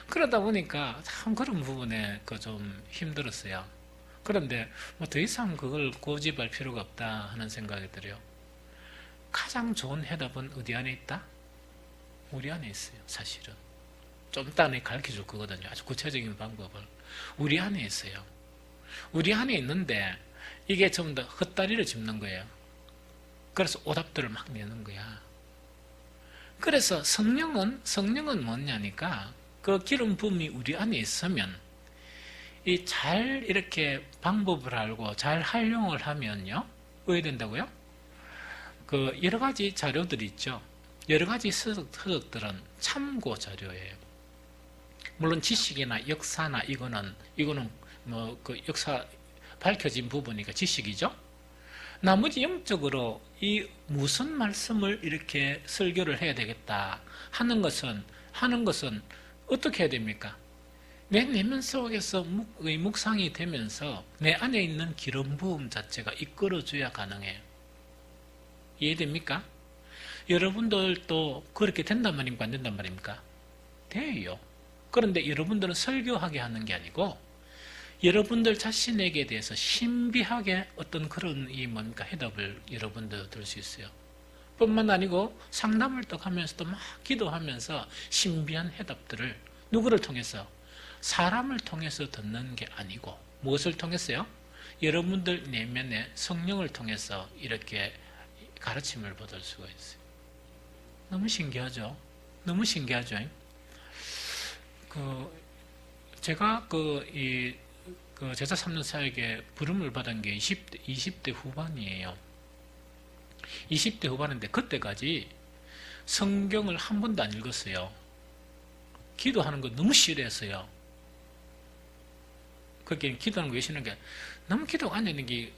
그러다 보니까 참 그런 부분에 좀 힘들었어요. 그런데 뭐 더 이상 그걸 고집할 필요가 없다 하는 생각이 들어요. 가장 좋은 해답은 어디 안에 있다? 우리 안에 있어요, 사실은. 좀 이따 내가 가르쳐 줄 거거든요. 아주 구체적인 방법을. 우리 안에 있어요. 우리 안에 있는데 이게 좀 더 헛다리를 짚는 거예요. 그래서 오답들을 막 내는 거야. 그래서 성령은 뭐냐니까 그 기름 부음이 우리 안에 있으면 이 잘 이렇게 방법을 알고 잘 활용을 하면요. 왜 된다고요? 그 여러 가지 자료들이 있죠. 여러 가지 서적들은 참고 자료예요. 물론 지식이나 역사나 이거는 뭐 그 역사 밝혀진 부분이니까 지식이죠. 나머지 영적으로 이 무슨 말씀을 이렇게 설교를 해야 되겠다 하는 것은 어떻게 해야 됩니까? 내 내면 속에서 묵상이 되면서 내 안에 있는 기름 부음 자체가 이끌어줘야 가능해요. 이해됩니까? 여러분들도 그렇게 된단 말입니까? 안 된단 말입니까? 돼요. 그런데 여러분들은 설교하게 하는 게 아니고 여러분들 자신에게 대해서 신비하게 어떤 그런 해답을 여러분들 들 수 있어요. 뿐만 아니고 상담을 또 하면서도 막 기도하면서 신비한 해답들을 누구를 통해서? 사람을 통해서 듣는 게 아니고 무엇을 통해서요? 여러분들 내면의 성령을 통해서 이렇게 가르침을 받을 수가 있어요. 너무 신기하죠? 너무 신기하죠? 제가 제자 3년 사역에 부름을 받은 게 20대 후반이에요. 20대 후반인데 그때까지 성경을 한 번도 안 읽었어요. 기도하는 거 너무 싫어했어요. 그렇게 기도하는 거 왜 싫은 게 너무 기도가 안 되는 게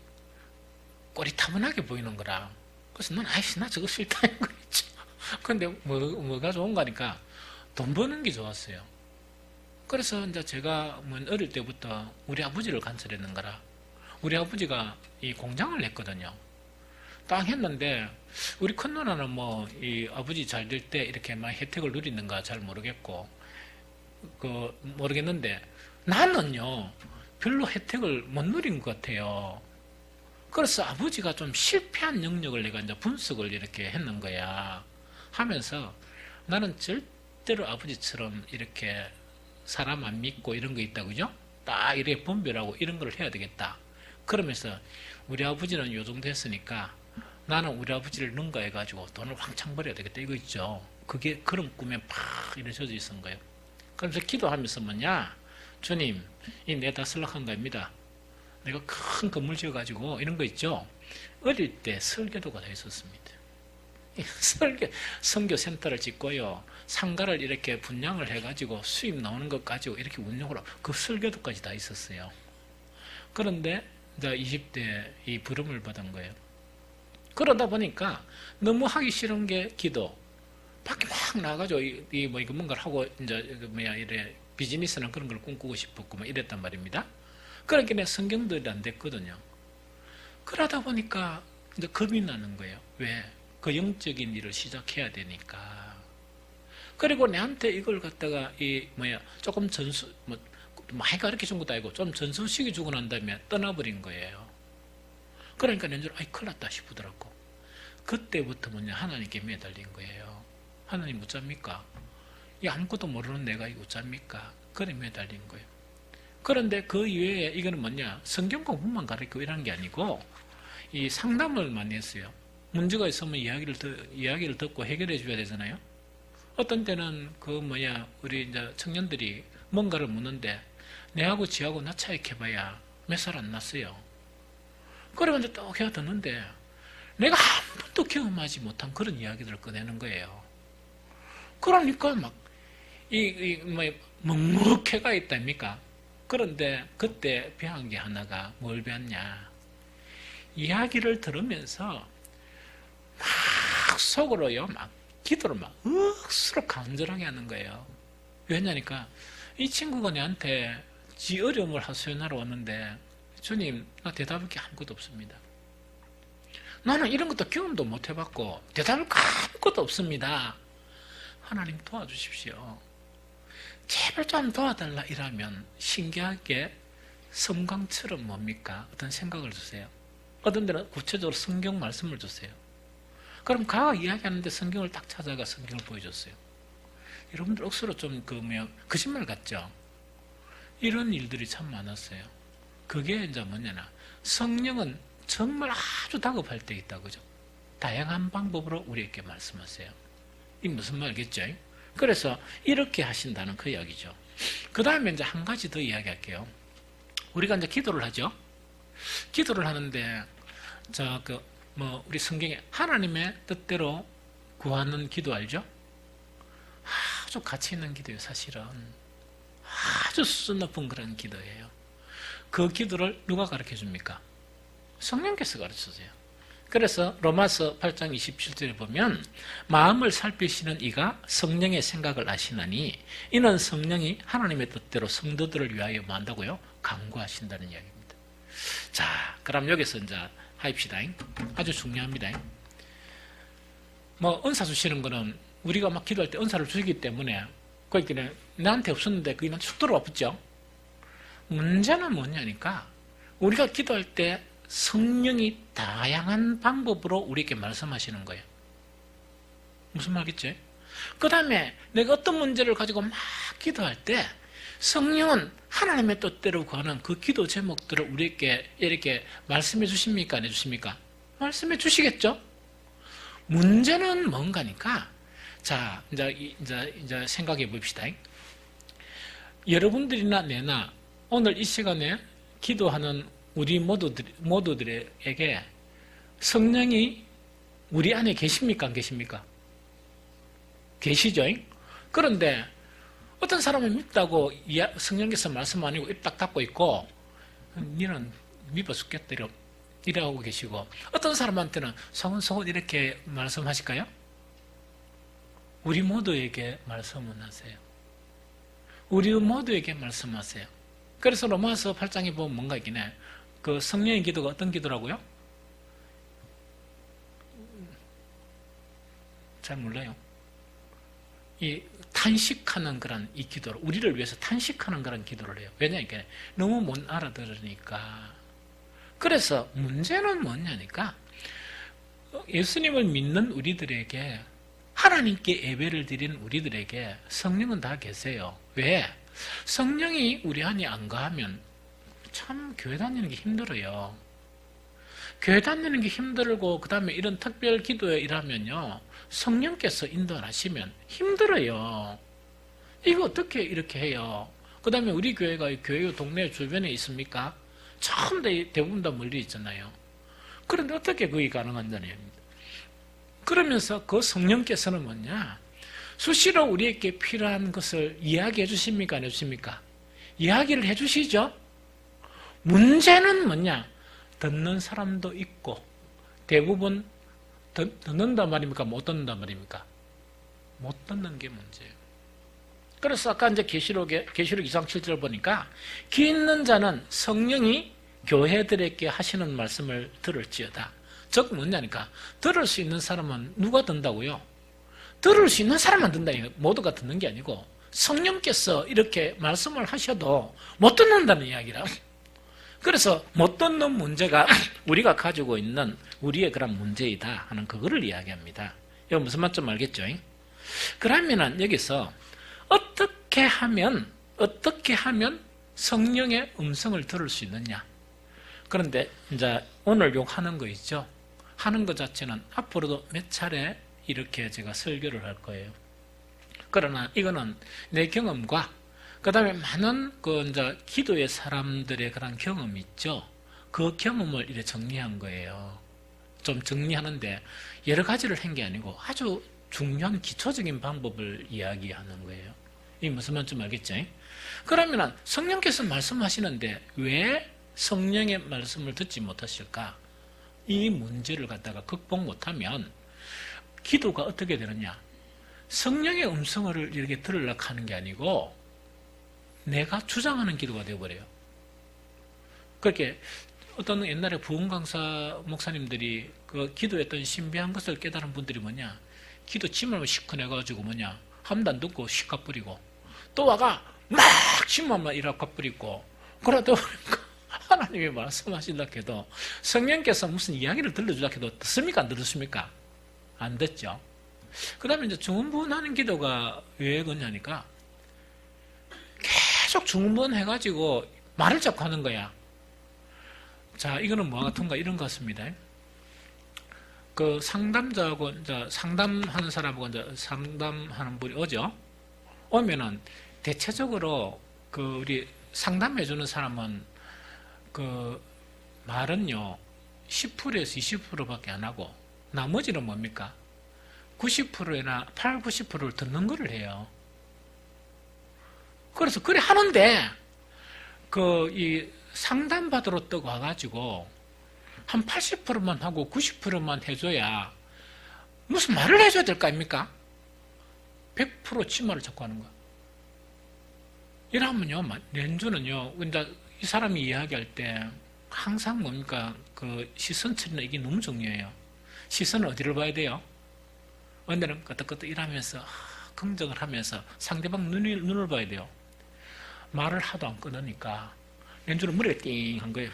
꼬리타분하게 보이는 거라. 그래서 나 저거 싫다는 거 있죠. 근데 뭐가 좋은가 하니까 돈 버는 게 좋았어요. 그래서 이제 제가 어릴 때부터 우리 아버지를 관찰했는 거라. 우리 아버지가 이 공장을 했거든요. 땅 했는데 우리 큰 누나는 이 아버지 잘 될 때 이렇게 막 혜택을 누리는가 잘 모르겠고 모르겠는데 나는요 별로 혜택을 못 누린 것 같아요. 그래서 아버지가 좀 실패한 영역을 내가 이제 분석을 이렇게 했는 거야. 하면서 나는 절대로 아버지처럼 이렇게 사람 안 믿고 이런 거 있다, 그죠? 딱 이렇게 분별하고 이런 걸 해야 되겠다. 그러면서 우리 아버지는 요 정도 했으니까 나는 우리 아버지를 능가해가지고 돈을 왕창 벌여야 되겠다, 이거 있죠. 그게 그런 꿈에 팍 이루어져 있은 거예요. 그러면서 기도하면서 주님, 이 내 다 설락한 겁니다. 내가 큰 건물 지어가지고 이런 거 있죠. 어릴 때 설교도가 다 있었습니다. 선교센터를 짓고요. 상가를 이렇게 분양을 해가지고 수입 나오는 것 가지고 이렇게 운영을 하고 그 설교도까지 다 있었어요. 그런데 이제 20대 이 부름을 받은 거예요. 그러다 보니까 너무 하기 싫은 게 기도. 밖에 막 나가가지고 이거 뭔가를 하고 이제 이래 비즈니스나 그런 걸 꿈꾸고 싶었고 이랬단 말입니다. 그러니까 내가 성경들이 안 됐거든요. 그러다 보니까 이제 겁이 나는 거예요. 왜? 그 영적인 일을 시작해야 되니까. 그리고 내한테 이걸 갖다가 조금 많이 가르쳐 준 것도 아니고 좀 전수시켜 주고 난 다음에 떠나버린 거예요. 그러니까 내가 큰일 났다 싶더라고. 그때부터 하나님께 매달린 거예요. 하나님 어쩝니까? 아무것도 모르는 내가 이거 어쩝니까? 그래 매달린 거예요. 그런데 그 이외에 이거는 뭐냐? 성경 공부만 가르치고 이런 게 아니고 이 상담을 많이 했어요. 문제가 있으면 이야기를 듣고 해결해 줘야 되잖아요. 어떤 때는 우리 이제 청년들이 뭔가를 묻는데 내하고 지하고 나 차이해봐야 몇 살 안 났어요. 그러면 이제 또 걔가 듣는데 내가 한 번도 경험하지 못한 그런 이야기들을 꺼내는 거예요. 그러니까 먹먹해가 있답니까? 그런데 그때 배운 게 하나가 뭘 배웠냐? 이야기를 들으면서 막 속으로요, 기도를 억수로 간절하게 하는 거예요. 왜냐니까 이 친구가 내한테 지 어려움을 하소연하러 왔는데 주님, 나 대답할 게 아무것도 없습니다. 나는 이런 것도 경험도 못 해봤고 대답할 거 아무것도 없습니다. 하나님 도와주십시오. 제발 좀 도와달라 이러면 신기하게 섬광처럼 뭡니까? 어떤 생각을 주세요. 어떤 데는 구체적으로 성경 말씀을 주세요. 그럼 가가 이야기하는데 성경을 딱 찾아가 성경을 보여줬어요. 여러분들 억수로 좀 거짓말 같죠? 이런 일들이 참 많았어요. 그게 이제 뭐냐나 성령은 정말 아주 다급할 때 있다, 그죠? 다양한 방법으로 우리에게 말씀하세요. 이 무슨 말겠죠? 그래서 이렇게 하신다는 그 이야기죠. 그 다음에 이제 한 가지 더 이야기할게요. 우리가 이제 기도를 하죠. 기도를 하는데 우리 성경에 하나님의 뜻대로 구하는 기도 알죠? 아주 가치 있는 기도예요. 사실은 아주 수준 높은 그런 기도예요. 그 기도를 누가 가르쳐 줍니까? 성령께서 가르쳐 주세요. 그래서 로마서 8장 27절에 보면 마음을 살피시는 이가 성령의 생각을 아시나니 이는 성령이 하나님의 뜻대로 성도들을 위하여 뭐 한다고요? 간구하신다는 이야기입니다. 자, 그럼 여기서 이제 하입시다. 아주 중요합니다. 은사 주시는 거는 우리가 막 기도할 때 은사를 주시기 때문에 그러니까 나한테 없었는데 그게 나한테 쑥 들어와 붙죠. 문제는 뭐냐니까 우리가 기도할 때 성령이 다양한 방법으로 우리에게 말씀하시는 거예요. 무슨 말겠지? 그 다음에 내가 어떤 문제를 가지고 막 기도할 때 성령은 하나님의 뜻대로 구하는 그 기도 제목들을 우리에게 이렇게 말씀해 주십니까? 안 해주십니까? 말씀해 주시겠죠? 문제는 뭔가니까 자, 이제 생각해 봅시다. 여러분들이나 내나 오늘 이 시간에 기도하는 우리 모두들에게 성령이 우리 안에 계십니까? 안 계십니까? 계시죠? 그런데 어떤 사람은 밉다고 성령께서 말씀 안 하고 입 딱 닫고 있고 니는 밉어 죽겠다 이러고 계시고 어떤 사람한테는 소곤소곤 이렇게 말씀하실까요? 우리 모두에게 말씀은 하세요. 우리 모두에게 말씀하세요. 그래서 로마서 8장에 보면 뭔가 있긴 해. 그 성령의 기도가 어떤 기도라고요? 잘 몰라요. 이 탄식하는 그런 이 기도를 우리를 위해서 탄식하는 그런 기도를 해요. 왜냐니까 너무 못 알아들으니까. 그래서 문제는 뭐냐니까 예수님을 믿는 우리들에게 하나님께 예배를 드리는 우리들에게 성령은 다 계세요. 왜? 성령이 우리 안에 안 가면 참 교회 다니는 게 힘들어요. 교회 다니는 게 힘들고 그 다음에 이런 특별 기도에 일하면요 성령께서 인도 안 하시면 힘들어요. 이거 어떻게 이렇게 해요? 그 다음에 우리 교회가 교회 동네 주변에 있습니까? 참 대부분 다 멀리 있잖아요. 그런데 어떻게 그게 가능한다는 얘기입니다. 그러면서 그 성령께서는 뭐냐? 수시로 우리에게 필요한 것을 이야기해 주십니까? 안 해주십니까? 이야기를 해 주시죠? 문제는 뭐냐? 듣는 사람도 있고 대부분 듣는단 말입니까? 못 듣는단 말입니까? 못 듣는 게 문제예요. 그래서 아까 이제 계시록 2장 7절 보니까 귀 있는 자는 성령이 교회들에게 하시는 말씀을 들을지어다. 즉 뭐냐니까 들을 수 있는 사람은 누가 듣는다고요? 들을 수 있는 사람만 듣는다. 모두가 듣는 게 아니고 성령께서 이렇게 말씀을 하셔도 못 듣는다는 이야기라. 그래서 못 듣는 문제가 우리가 가지고 있는 우리의 그런 문제이다 하는 그거를 이야기합니다. 이거 무슨 말 좀 알겠죠? 그러면은 여기서 어떻게 하면 성령의 음성을 들을 수 있느냐? 그런데 이제 오늘 욕 하는 거 있죠? 하는 것 자체는 앞으로도 몇 차례 이렇게 제가 설교를 할 거예요. 그러나 이거는 내 경험과 그 다음에 많은 이제 기도의 사람들의 그런 경험이 있죠. 그 경험을 이렇게 정리한 거예요. 좀 정리하는데 여러 가지를 한 게 아니고 아주 중요한 기초적인 방법을 이야기하는 거예요. 이게 무슨 말인지 알겠죠? 그러면 성령께서 말씀하시는데 왜 성령의 말씀을 듣지 못하실까? 이 문제를 갖다가 극복 못하면 기도가 어떻게 되느냐? 성령의 음성을 이렇게 들으려고 하는 게 아니고 내가 주장하는 기도가 되어버려요. 그렇게 어떤 옛날에 부흥 강사 목사님들이 그 기도했던 신비한 것을 깨달은 분들이 뭐냐? 기도 침을 시커내가지고 뭐냐? 함도 안 듣고 씩 가버리고 또 와가 막 침만 이라고 가버리고 그러다 보니까 하나님이 말씀하신다 해도 성령께서 무슨 이야기를 들려주다 해도 듣습니까? 안 들었습니까? 안 듣죠. 그 다음에 이제 중언부언하는 기도가 왜 그러냐니까 계속 중언부언해가지고 말을 자꾸 하는 거야. 자, 이거는 뭐와 같은가? 이런 것 같습니다. 그 상담자하고 이제 상담하는 사람하고 이제 상담하는 분이 오죠. 오면은 대체적으로 그 우리 상담해주는 사람은 그 말은요 10%에서 20%밖에 안 하고 나머지는 뭡니까? 90%나 8, 90%를 듣는 거를 해요. 그래서 그래 하는데 그 이 상담받으러 떠 와가지고 한 80%만 하고 90%만 해줘야 무슨 말을 해줘야 될 거 아닙니까? 100% 치마를 자꾸 하는 거야. 이러면요, 연주는요, 이 사람이 이야기할 때 항상 뭡니까? 그 시선 처리는 이게 너무 중요해요. 시선은 어디를 봐야 돼요? 언제는 끄덕끄덕 일하면서 긍정을 하면서 상대방 눈을 봐야 돼요. 말을 하도 안 끊으니까 연주는 머리가 띵한 거예요.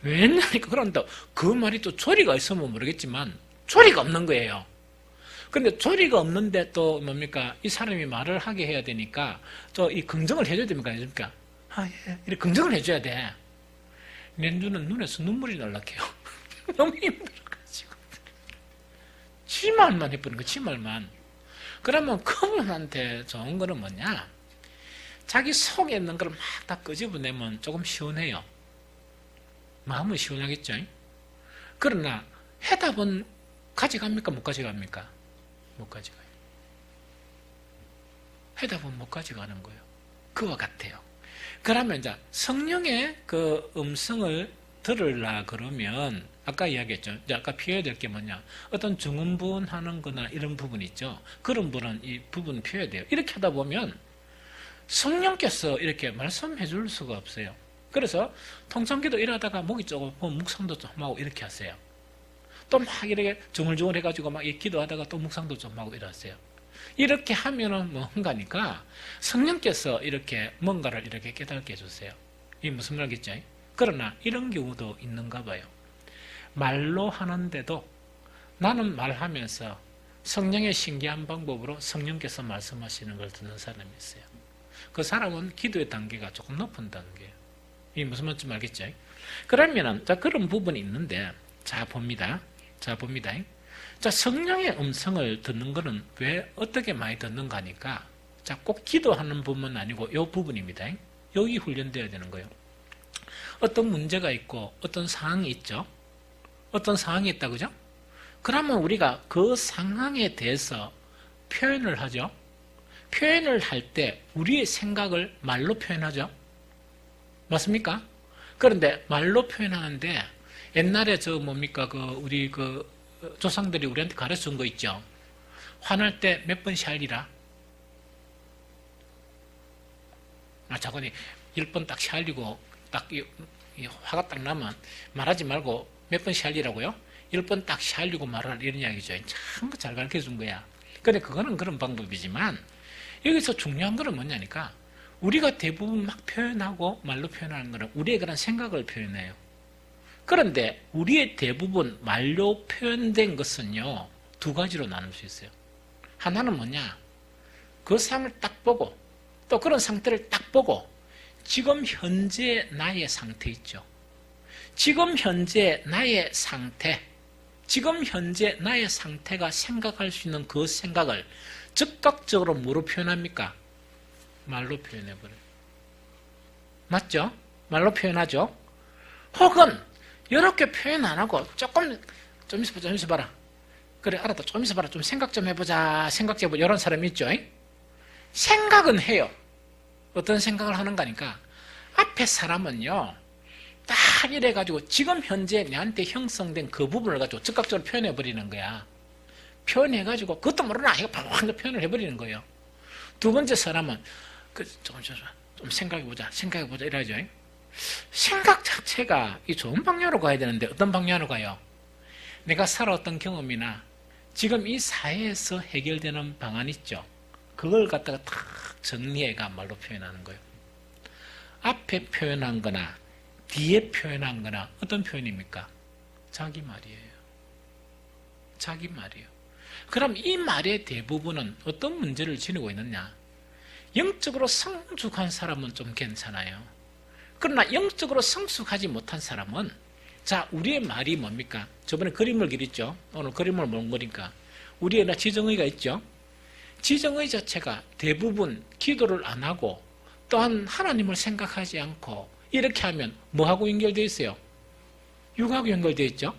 왜냐니까 그런다. 그 말이 또 조리가 있으면 모르겠지만 조리가 없는 거예요. 근데 조리가 없는데 또 뭡니까? 이 사람이 말을 하게 해야 되니까 또 이 긍정을 해줘야 됩니까? 안 해줍니까? 아, 예. 이렇게 긍정을 해줘야 돼. 연주는 눈에서 눈물이 날락해요. 너무 힘들어가지고. 치말만 해버린 거, 치말만. 그러면 그분한테 좋은 거는 뭐냐? 자기 속에 있는 걸 막 다 끄집어내면 조금 시원해요. 마음은 시원하겠죠? 그러나 해답은 가져갑니까? 못 가져갑니까? 못 가져가요. 해답은 못 가져가는 거예요. 그와 같아요. 그러면 이제 성령의 그 음성을 들으려 그러면 아까 이야기했죠. 이제 아까 피해야 될 게 뭐냐? 어떤 중언부언하는 거나 이런 부분 있죠. 그런 분은 이 부분 피해야 돼요. 이렇게 하다 보면 성령께서 이렇게 말씀해 줄 수가 없어요. 그래서 통성기도 일하다가 목이 조금 묵상도 좀 하고 이렇게 하세요. 또 막 이렇게 중얼중얼 해가지고 막 기도하다가 또 묵상도 좀 하고 이러세요. 이렇게 하면은 뭔가니까 성령께서 이렇게 뭔가를 이렇게 깨닫게 해주세요. 이게 무슨 말이겠죠? 그러나 이런 경우도 있는가 봐요. 말로 하는데도 나는 말하면서 성령의 신기한 방법으로 성령께서 말씀하시는 걸 듣는 사람이 있어요. 그 사람은 기도의 단계가 조금 높은 단계예요. 이게 무슨 말인지 알겠죠? 그러면은, 자, 그런 부분이 있는데, 자, 봅니다. 자, 성령의 음성을 듣는 거는 왜 어떻게 많이 듣는가 하니까, 자, 꼭 기도하는 부분은 아니고, 이 부분입니다. 여기 훈련되어야 되는 거예요. 어떤 문제가 있고, 어떤 상황이 있죠? 어떤 상황이 있다, 그죠? 그러면 우리가 그 상황에 대해서 표현을 하죠? 표현을 할 때 우리의 생각을 말로 표현하죠? 맞습니까? 그런데 말로 표현하는데 옛날에 우리 조상들이 우리한테 가르쳐 준 거 있죠? 화날 때 몇 번 샬리라? 자꾸니 10번 딱 샬리고 딱 화가 딱 나면 말하지 말고 몇 번 샬리라고요? 10번 딱 샬리고 말하라 이런 이야기죠. 참 잘 가르쳐 준 거야. 근데 그거는 그런 방법이지만 여기서 중요한 거는 뭐냐니까 우리가 대부분 막 표현하고 말로 표현하는 거는 우리의 그런 생각을 표현해요. 그런데 우리의 대부분 말로 표현된 것은요 2가지로 나눌 수 있어요. 하나는 뭐냐? 그 상을 딱 보고 또 그런 상태를 딱 보고 지금 현재 나의 상태 있죠. 지금 현재 나의 상태, 지금 현재 나의 상태가 생각할 수 있는 그 생각을 즉각적으로 뭐로 표현합니까? 말로 표현해버려요. 맞죠? 말로 표현하죠? 혹은 이렇게 표현 안 하고 좀 있어봐라. 그래, 알았다. 좀 있어봐라. 좀 생각 좀 해보자. 생각 좀 해보자. 이런 사람이 있죠. 생각은 해요. 어떤 생각을 하는 거니까 앞에 사람은요, 딱 이래가지고 지금 현재 내한테 형성된 그 부분을 가지고 즉각적으로 표현해버리는 거야. 표현해가지고 그것도 모르나 이거 바로 표현을 해버리는 거예요. 두 번째 사람은 좀 생각해보자 이러죠. 생각 자체가 이 좋은 방향으로 가야 되는데 어떤 방향으로 가요? 내가 살아왔던 경험이나 지금 이 사회에서 해결되는 방안 있죠. 그걸 갖다가 탁 정리해가 말로 표현하는 거예요. 앞에 표현한 거나 뒤에 표현한 거나 어떤 표현입니까? 자기 말이에요. 자기 말이에요. 그럼 이 말의 대부분은 어떤 문제를 지니고 있느냐? 영적으로 성숙한 사람은 좀 괜찮아요. 그러나 영적으로 성숙하지 못한 사람은, 자, 우리의 말이 뭡니까? 저번에 그림을 그렸죠? 오늘 그림을 못 그리니까 우리의 지정의가 있죠? 지정의 자체가 대부분 기도를 안 하고 또한 하나님을 생각하지 않고 이렇게 하면 뭐하고 연결되어 있어요? 육하고 연결되어 있죠?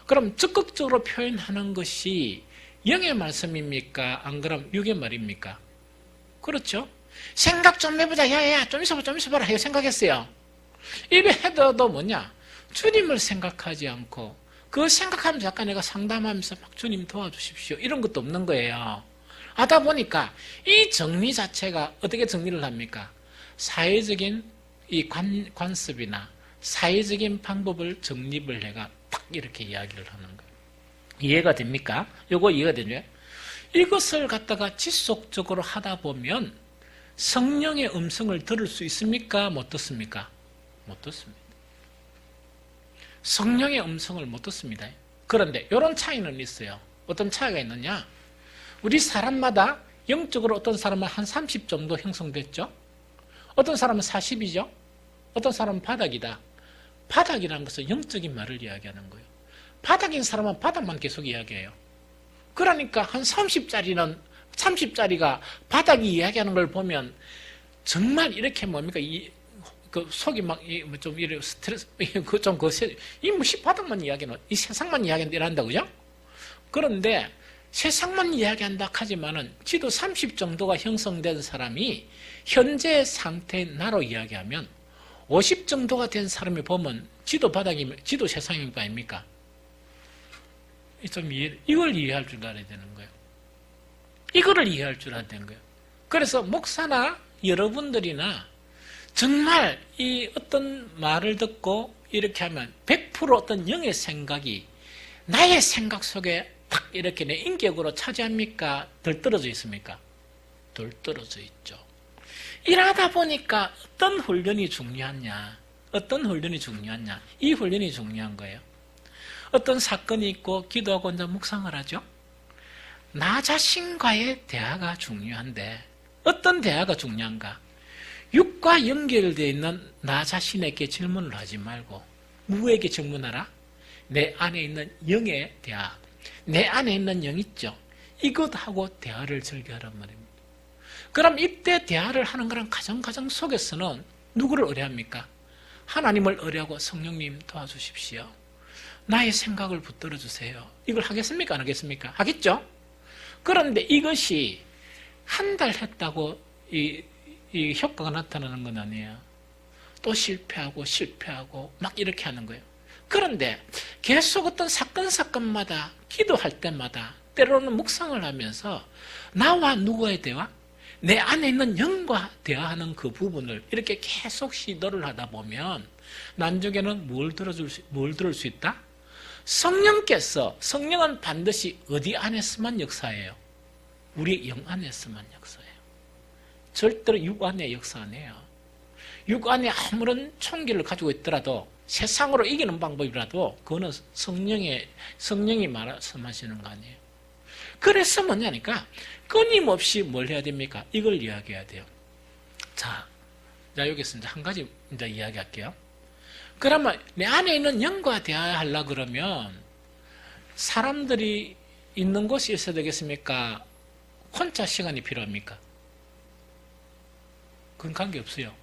그럼 적극적으로 표현하는 것이 영의 말씀입니까? 안 그럼 육의 말입니까? 그렇죠? 생각 좀 해보자. 야야 좀 있어봐라. 이거 생각했어요. 입에 해도 뭐냐? 주님을 생각하지 않고 그거 생각하면서 약간 내가 상담하면서 막 주님 도와주십시오. 이런 것도 없는 거예요. 하다 보니까 이 정리 자체가 어떻게 정리를 합니까? 사회적인 이 관습이나 사회적인 방법을 정립을 해가 딱 이렇게 이야기를 하는 거예요. 이해가 됩니까? 요거 이해가 되죠? 이것을 갖다가 지속적으로 하다 보면 성령의 음성을 들을 수 있습니까? 못 듣습니까? 못 듣습니다. 성령의 음성을 못 듣습니다. 그런데 이런 차이는 있어요. 어떤 차이가 있느냐? 우리 사람마다 영적으로 어떤 사람은 한 30 정도 형성됐죠? 어떤 사람은 40이죠? 어떤 사람은 바닥이다. 바닥이라는 것은 영적인 말을 이야기하는 거예요. 바닥인 사람은 바닥만 계속 이야기해요. 그러니까 한 30짜리가 바닥이 이야기하는 걸 보면 정말 이렇게 뭡니까? 그 속이 막 좀 이래 스트레스 이 무시 바닥만 이야기는 이 세상만 이야기한다 이런다 그죠? 그런데 세상만 이야기한다 하지만은 지도 30 정도가 형성된 사람이 현재 상태의 나로 이야기하면 50 정도가 된 사람이 보면 지도 세상인 거 아닙니까? 이걸 이해할 줄 알아야 되는 거예요. 이거를 이해할 줄 알아야 되는 거예요. 그래서 목사나 여러분들이나 정말 이 어떤 말을 듣고 이렇게 하면 100% 어떤 영의 생각이 나의 생각 속에 딱 이렇게 내 인격으로 차지합니까? 덜 떨어져 있습니까? 덜 떨어져 있죠. 일하다 보니까 어떤 훈련이 중요하냐? 어떤 훈련이 중요하냐? 이 훈련이 중요한 거예요. 어떤 사건이 있고 기도하고 혼자 묵상을 하죠. 나 자신과의 대화가 중요한데 어떤 대화가 중요한가? 육과 연결되어 있는 나 자신에게 질문을 하지 말고 누구에게 질문하라? 내 안에 있는 영의 대화. 내 안에 있는 영 있죠? 이것하고 대화를 즐겨하란 말입니다. 그럼 이때 대화를 하는 거랑 가정 속에서는 누구를 의뢰합니까? 하나님을 의뢰하고 성령님 도와주십시오. 나의 생각을 붙들어 주세요. 이걸 하겠습니까? 안 하겠습니까? 하겠죠? 그런데 이것이 한 달 했다고 이 효과가 나타나는 건 아니에요. 또 실패하고 막 이렇게 하는 거예요. 그런데 계속 어떤 사건마다 기도할 때마다 때로는 묵상을 하면서 나와 누구의 대화? 내 안에 있는 영과 대화하는 그 부분을 이렇게 계속 시도를 하다 보면 나중에는 뭘 들을 수 있다? 성령은 반드시 어디 안에서만 역사해요? 우리 영 안에서만 역사해요. 절대로 육 안에 역사 안 해요. 육 안에 아무런 총기를 가지고 있더라도 세상으로 이기는 방법이라도 그거는 성령이 말씀하시는 거 아니에요. 그래서 뭐냐니까 끊임없이 뭘 해야 됩니까? 이걸 이야기해야 돼요. 자, 자, 여기서 이제 한 가지 이제 이야기할게요. 그러면 내 안에 있는 영과 대화하려고 그러면 사람들이 있는 곳이 있어야 되겠습니까? 혼자 시간이 필요합니까? 그건 관계없어요.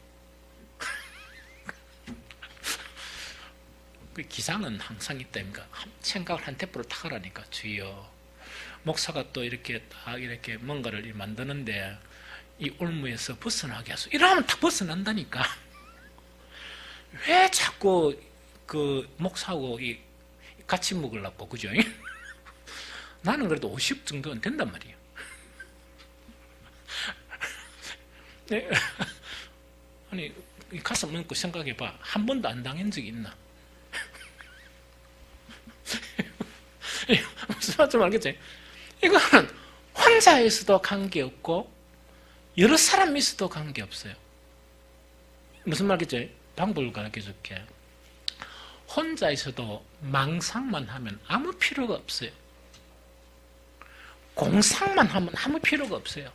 그 기상은 항상 있다니까. 생각을 한 테프로 탁 하라니까. 주여. 목사가 또 이렇게 딱 이렇게 뭔가를 만드는데 이 올무에서 벗어나게 하소. 이러면 다 벗어난다니까. 왜 자꾸 그 목사하고 같이 먹으려고, 그죠? 나는 그래도 50 정도는 된단 말이에요. 네. 아니, 가슴 얹고 생각해봐. 한 번도 안 당한 적이 있나? 무슨 말인지 알겠지? 이거는 혼자 있어도 관계없고 여러 사람이 있어도 관계없어요. 무슨 말이겠지? 방법을 가르쳐줄게. 혼자 있어도 망상만 하면 아무 필요가 없어요. 공상만 하면 아무 필요가 없어요.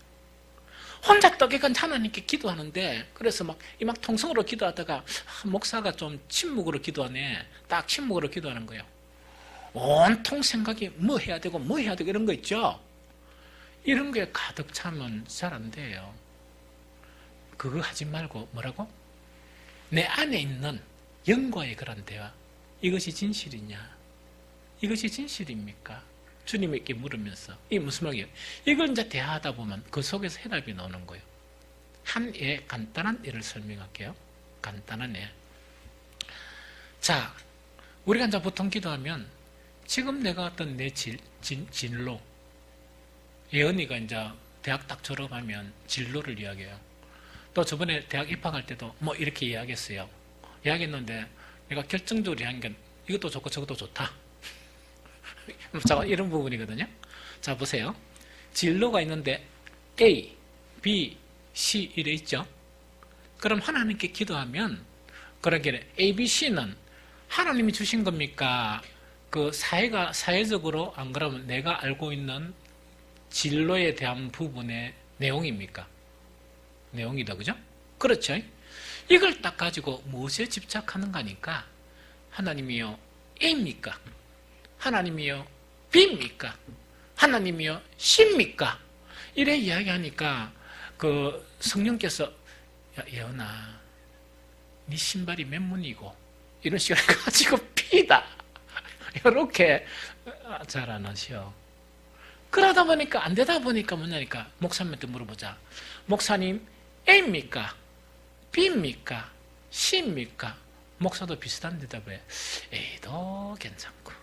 혼자 떠개간 하나님께 기도하는데, 그래서 막 통성으로 기도하다가 목사가 좀 침묵으로 기도하네. 딱 침묵으로 기도하는 거예요. 온통 생각이 뭐 해야 되고 뭐 해야 되고 이런 거 있죠. 이런 게 가득 차면 잘 안 돼요. 그거 하지 말고 뭐라고? 내 안에 있는 영과의 그런 대화. 이것이 진실이냐? 이것이 진실입니까? 주님에게 물으면서. 이게 무슨 말이에요? 이걸 이제 대화하다 보면 그 속에서 해답이 나오는 거예요. 한 예, 간단한 예를 설명할게요. 간단한 예. 자, 우리가 이제 보통 기도하면 지금 내가 어떤 내 진로, 예언이가 이제 대학 딱 졸업하면 진로를 이야기해요. 또 저번에 대학 입학할 때도 뭐 이렇게 이야기했어요. 이야기했는데 내가 결정적으로 한 건 이것도 좋고 저것도 좋다. 자, 이런 부분이거든요. 자, 보세요. 진로가 있는데 A, B, C 이래 있죠. 그럼 하나님께 기도하면 그러게 A, B, C는 하나님이 주신 겁니까? 그 사회적으로 안 그러면 내가 알고 있는 진로에 대한 부분의 내용입니까? 내용이다, 그죠? 그렇죠? 이걸 딱 가지고 무엇에 집착하는가니까 하나님이요 A입니까? 하나님이요 B입니까? 하나님이요 C입니까? 이래 이야기하니까 그 성령께서 야, 예언아, 네 신발이 몇 문이고 이런 식으로 가지고 B다. 이렇게 잘 안 하셔. 그러다 보니까 안 되다 보니까 뭐냐니까 목사님한테 물어보자. 목사님 A입니까? B입니까? C입니까? 목사도 비슷한 대답을 해. A도 괜찮고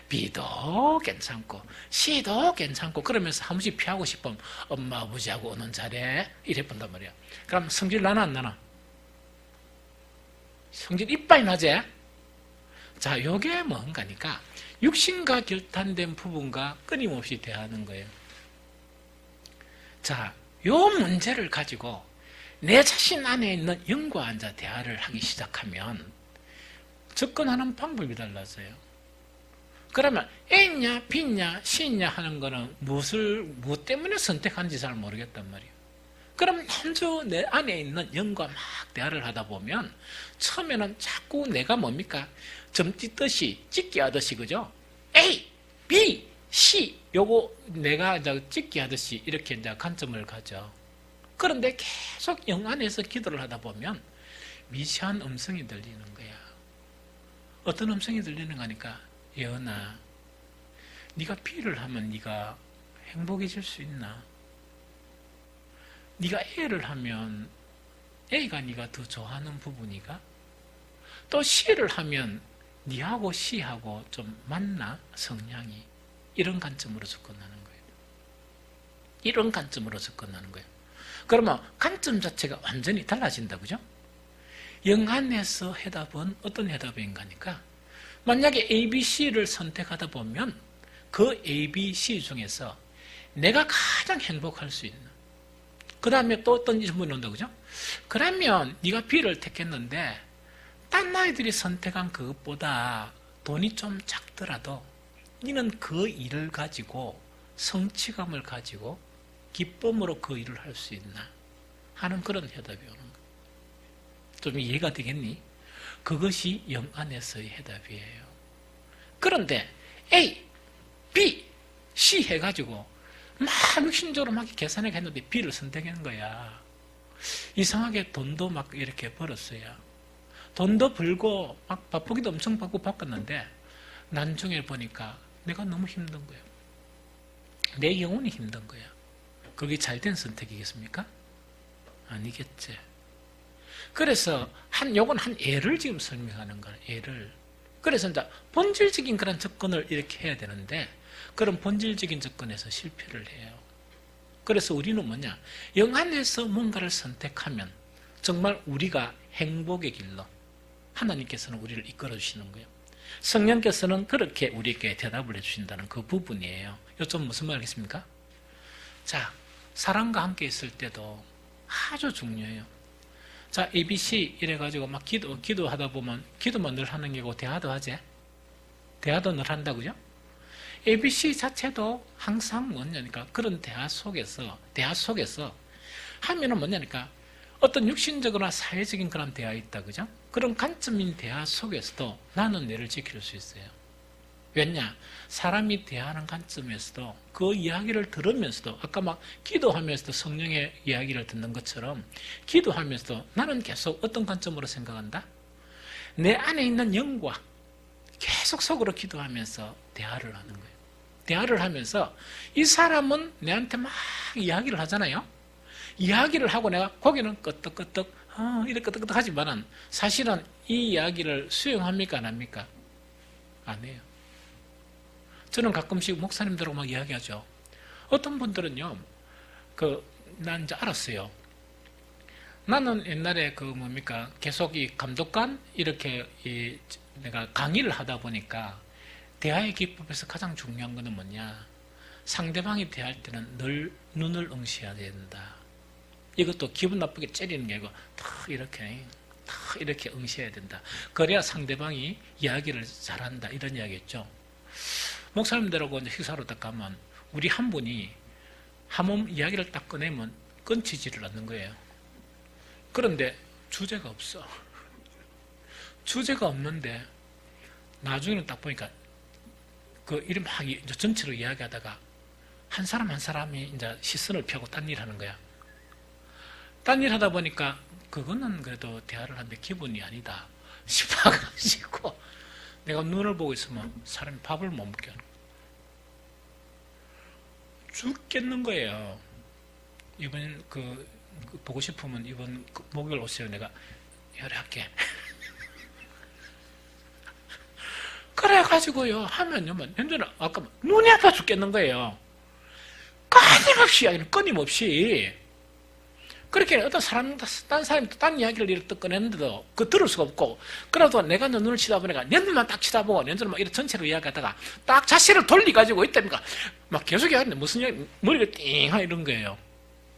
B도 괜찮고 C도 괜찮고 그러면서 한 번씩 피하고 싶으면 엄마 아버지하고 오는 자리에 이래 본단 말이야. 그럼 성질 나나 안 나나? 성질 이빠이 나지? 자, 요게 뭔가니까 육신과 결탄된 부분과 끊임없이 대하는 거예요. 자, 요 문제를 가지고 내 자신 안에 있는 영과 앉아 대화를 하기 시작하면 접근하는 방법이 달라져요. 그러면 A냐 B냐 C냐 하는 거는 무엇 때문에 선택하는지 잘 모르겠단 말이에요. 그럼 한 주 내 안에 있는 영과 막 대화를 하다 보면 처음에는 자꾸 내가 뭡니까? 점 찢듯이 찍기 하듯이, 그죠? A, B, C 요거 내가 이제 찍기 하듯이 이렇게 이제 관점을 가져. 그런데 계속 영 안에서 기도를 하다 보면 미세한 음성이 들리는 거야. 어떤 음성이 들리는 거니까 예언아, 네가 B를 하면 네가 행복해질 수 있나? 네가 A를 하면 A가 네가 더 좋아하는 부분이가? 또 C를 하면 네하고 C하고 좀 맞나? 성향이. 이런 관점으로 접근하는 거예요. 이런 관점으로 접근하는 거예요. 그러면 관점 자체가 완전히 달라진다, 그죠? 영안에서 해답은 어떤 해답인가 하니까 만약에 A, B, C를 선택하다 보면 그 A, B, C 중에서 내가 가장 행복할 수 있는, 그 다음에 또 어떤 질문이 온다, 그죠? 그러면 네가 B를 택했는데 딴 아이들이 선택한 그것보다 돈이 좀 작더라도 너는 그 일을 가지고 성취감을 가지고 기쁨으로 그 일을 할 수 있나 하는 그런 해답이 오는 거예요. 좀 이해가 되겠니? 그것이 영 안에서의 해답이에요. 그런데 A, B, C 해가지고 막 육신적으로 막 계산해 했는데 B를 선택한 거야. 이상하게 돈도 막 이렇게 벌었어요. 돈도 벌고 막 바쁘기도 엄청 바빴는데 나중에 보니까 내가 너무 힘든 거야. 내 영혼이 힘든 거야. 그게 잘된 선택이겠습니까? 아니겠지. 그래서 요건 한 예를 지금 설명하는 거야. 예를. 그래서 이제 본질적인 그런 접근을 이렇게 해야 되는데 그런 본질적인 접근에서 실패를 해요. 그래서 우리는 뭐냐? 영 안에서 뭔가를 선택하면 정말 우리가 행복의 길로 하나님께서는 우리를 이끌어 주시는 거예요. 성령께서는 그렇게 우리에게 대답을 해주신다는 그 부분이에요. 이거 좀 무슨 말이겠습니까? 자, 사람과 함께 있을 때도 아주 중요해요. 자, ABC 이래가지고 막 기도하다 보면 기도만 늘 하는 게고 대화도 하지? 대화도 늘 한다고요? ABC 자체도 항상 뭐냐니까 그런 대화 속에서 하면은 뭐냐니까 어떤 육신적이나 사회적인 그런 대화 있다, 그죠? 그런 관점인 대화 속에서도 나는 내를 지킬 수 있어요. 왜냐? 사람이 대하는 관점에서도 그 이야기를 들으면서도 아까 막 기도하면서도 성령의 이야기를 듣는 것처럼 기도하면서도 나는 계속 어떤 관점으로 생각한다? 내 안에 있는 영과 계속 속으로 기도하면서 대화를 하는 거예요. 대화를 하면서 이 사람은 내한테 막 이야기를 하잖아요. 이야기를 하고 내가 고개는 끄덕끄덕 이렇게 끄덕끄덕 하지만은 사실은 이 이야기를 수용합니까 안 합니까? 안 해요. 저는 가끔씩 목사님들하고 막 이야기하죠. 어떤 분들은요, 난 이제 알았어요. 나는 옛날에 계속 이 감독관 이렇게 내가 강의를 하다 보니까 대화의 기법에서 가장 중요한 거는 뭐냐? 상대방이 대할 때는 늘 눈을 응시해야 된다. 이것도 기분 나쁘게 째리는 게 아니고 탁 이렇게 응시해야 된다. 그래야 상대방이 이야기를 잘한다. 이런 이야기였죠. 목사님들하고 이제 식사로 딱 가면 우리 한 분이 한 몸 이야기를 딱 꺼내면 끊치지를 않는 거예요. 그런데 주제가 없어. 주제가 없는데 나중에는 딱 보니까 이름 막 전체로 이야기하다가 한 사람이 이제 시선을 펴고 딴 일 하는 거야. 딴 일 하다 보니까 그거는 그래도 대화를 하는데 기분이 아니다 싶어가지고 내가 눈을 보고 있으면 사람이 밥을 못 먹게 하는 거야. 죽겠는 거예요. 이번 보고 싶으면 이번 목요일 오세요. 내가 열할게. 그래가지고요 하면요, 현재는 아까 눈이 아파 죽겠는 거예요. 끊임없이 그렇게 어떤 딴 사람이 딴 이야기를 이렇게 꺼냈는데도 들을 수가 없고, 그래도 내가 눈을 치다 보니까 내 눈만 딱 치다보고 내 눈을 막 이렇게 전체로 이야기하다가 딱 자세를 돌리가지고 있다니까 막 계속 이야기하는데 무슨 이야기, 머리가 띵하 이런 거예요.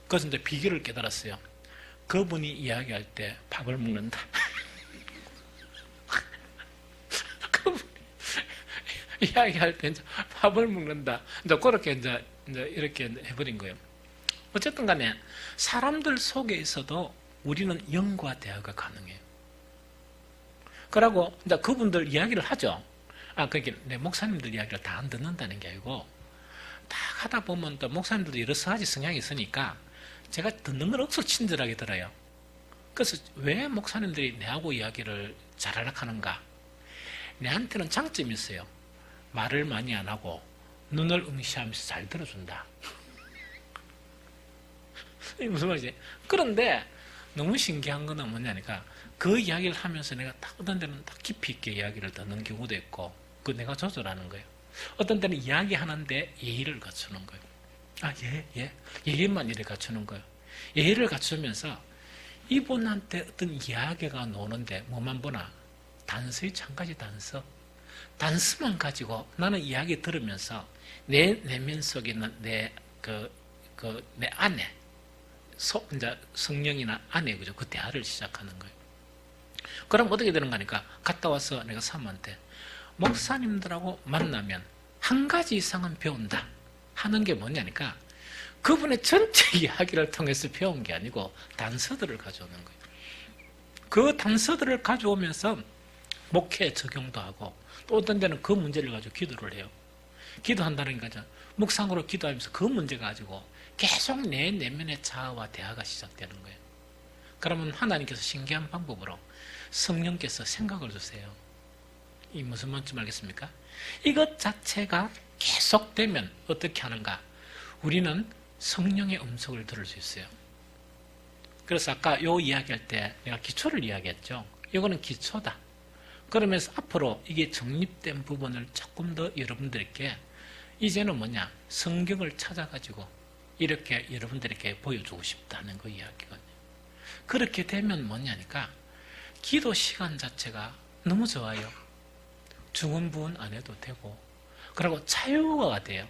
그래서 이제 비결을 깨달았어요. 그분이 이야기할 때 밥을 먹는다. 그분이 이야기할 때 이제 밥을 먹는다. 이제 그렇게 이제 이렇게 해버린 거예요. 어쨌든 간에 사람들 속에서도 우리는 영과 대화가 가능해요. 그러고 이제 그분들 이야기를 하죠. 그러니까 내 목사님들 이야기를 다 안 듣는다는 게 아니고 딱 하다 보면 또 목사님들도 여러 가지 성향이 있으니까 제가 듣는 걸 억수로 친절하게 들어요. 그래서 왜 목사님들이 내하고 이야기를 잘하려고 하는가? 내한테는 장점이 있어요. 말을 많이 안 하고 눈을 응시하면서 잘 들어준다. 이게 무슨 말이지? 그런데 너무 신기한 거는 뭐냐니까 그 이야기를 하면서 내가 딱 어떤 때는 딱 깊이 있게 이야기를 듣는 경우도 있고 내가 조절하는 거예요. 어떤 때는 이야기하는데 예의를 갖추는 거예요. 예의만 이렇게 갖추는 거예요. 예의를 갖추면서 이분한테 어떤 이야기가 나오는데 뭐만 보나? 단서의 한 가지 단서만 가지고 나는 이야기 들으면서 내 내면 속에 있는 내 안에 이제 성령이나 안에 그죠? 그 대화를 시작하는 거예요. 그럼 어떻게 되는 거니까 갔다 와서 내가 사모한테 목사님들하고 만나면 한 가지 이상은 배운다 하는 게 뭐냐니까 그분의 전체 이야기를 통해서 배운 게 아니고 단서들을 가져오는 거예요. 그 단서들을 가져오면서 목회에 적용도 하고 또 어떤 데는 그 문제를 가지고 기도를 해요. 기도한다는 거죠. 묵상으로 기도하면서 그 문제 가지고 계속 내 내면의 자아와 대화가 시작되는 거예요. 그러면 하나님께서 신기한 방법으로 성령께서 생각을 주세요. 이 무슨 말인지 알겠습니까? 이것 자체가 계속되면 어떻게 하는가? 우리는 성령의 음성을 들을 수 있어요. 그래서 아까 요 이야기할 때 내가 기초를 이야기했죠. 이거는 기초다. 그러면서 앞으로 이게 정립된 부분을 조금 더 여러분들께 이제는 뭐냐? 성경을 찾아가지고 이렇게 여러분들에게 보여주고 싶다는 그 이야기거든요. 그렇게 되면 뭐냐니까 기도 시간 자체가 너무 좋아요. 중언부언 안 해도 되고 그리고 자유가 돼요.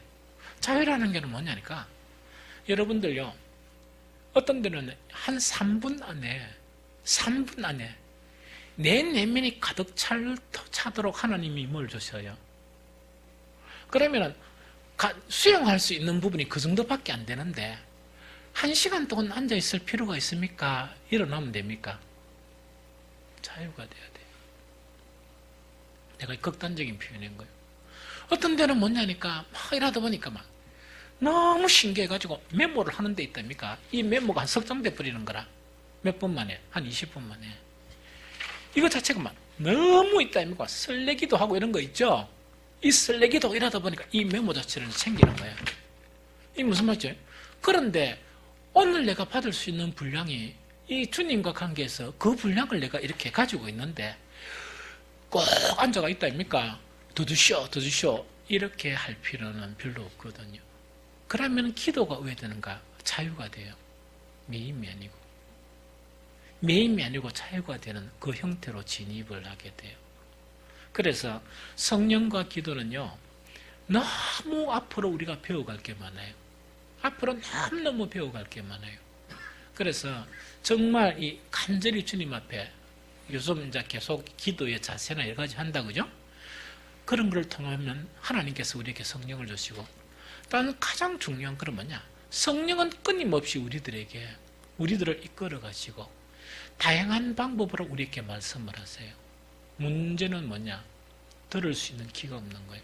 자유라는 게 뭐냐니까 여러분들요 어떤 데는 한 3분 안에 내 내면이 가득 차도록 하나님이 뭘 주셔요. 그러면은 수용할 수 있는 부분이 그 정도밖에 안 되는데 1시간 동안 앉아 있을 필요가 있습니까? 일어나면 됩니까? 자유가 돼야 돼요. 내가 극단적인 표현인 거예요. 어떤 데는 뭐냐니까 막 이러다 보니까 막 너무 신기해가지고 메모를 하는 데 있답니까? 이 메모가 한 석정돼 버리는 거라. 몇 분 만에? 한 20분 만에. 이거 자체가 막 너무 있다니까 설레기도 하고 이런 거 있죠? 이 설레기도 이러다 보니까 이 메모 자체를 챙기는 거예요. 이 무슨 말이죠? 그런데 오늘 내가 받을 수 있는 분량이 이 주님과 관계에서 그 분량을 내가 이렇게 가지고 있는데 꼭 앉아가 있다 아닙니까? 더 주시오 이렇게 할 필요는 별로 없거든요. 그러면 기도가 왜 되는가? 자유가 돼요. 매임이 아니고 자유가 되는 그 형태로 진입을 하게 돼요. 그래서 성령과 기도는요 너무 앞으로 우리가 배워갈 게 많아요. 앞으로 너무너무 배워갈 게 많아요. 그래서 정말 이 간절히 주님 앞에 요즘 이제 계속 기도의 자세나 여러 가지 한다 그죠? 그런 걸 통하면 하나님께서 우리에게 성령을 주시고 또 가장 중요한 건 뭐냐? 성령은 끊임없이 우리들을 이끌어 가시고 다양한 방법으로 우리에게 말씀을 하세요. 문제는 뭐냐? 들을 수 있는 귀가 없는 거예요.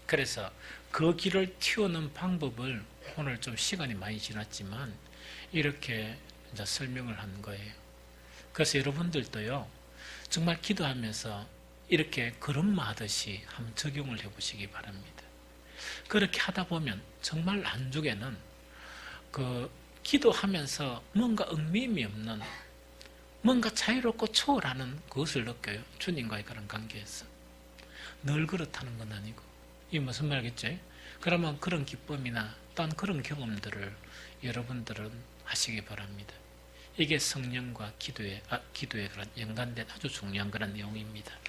그래서 그 귀를 틔우는 방법을 오늘 좀 시간이 많이 지났지만 이렇게 이제 설명을 한 거예요. 그래서 여러분들도요 정말 기도하면서 이렇게 걸음마 하듯이 한번 적용을 해보시기 바랍니다. 그렇게 하다 보면 정말 안쪽에는 그 기도하면서 뭔가 얽매임이 없는 뭔가 자유롭고 초월하는 그것을 느껴요. 주님과의 그런 관계에서. 늘 그렇다는 건 아니고. 이게 무슨 말이겠죠? 그러면 그런 기쁨이나 또한 그런 경험들을 여러분들은 하시기 바랍니다. 이게 성령과 기도에 그런 연관된 아주 중요한 그런 내용입니다.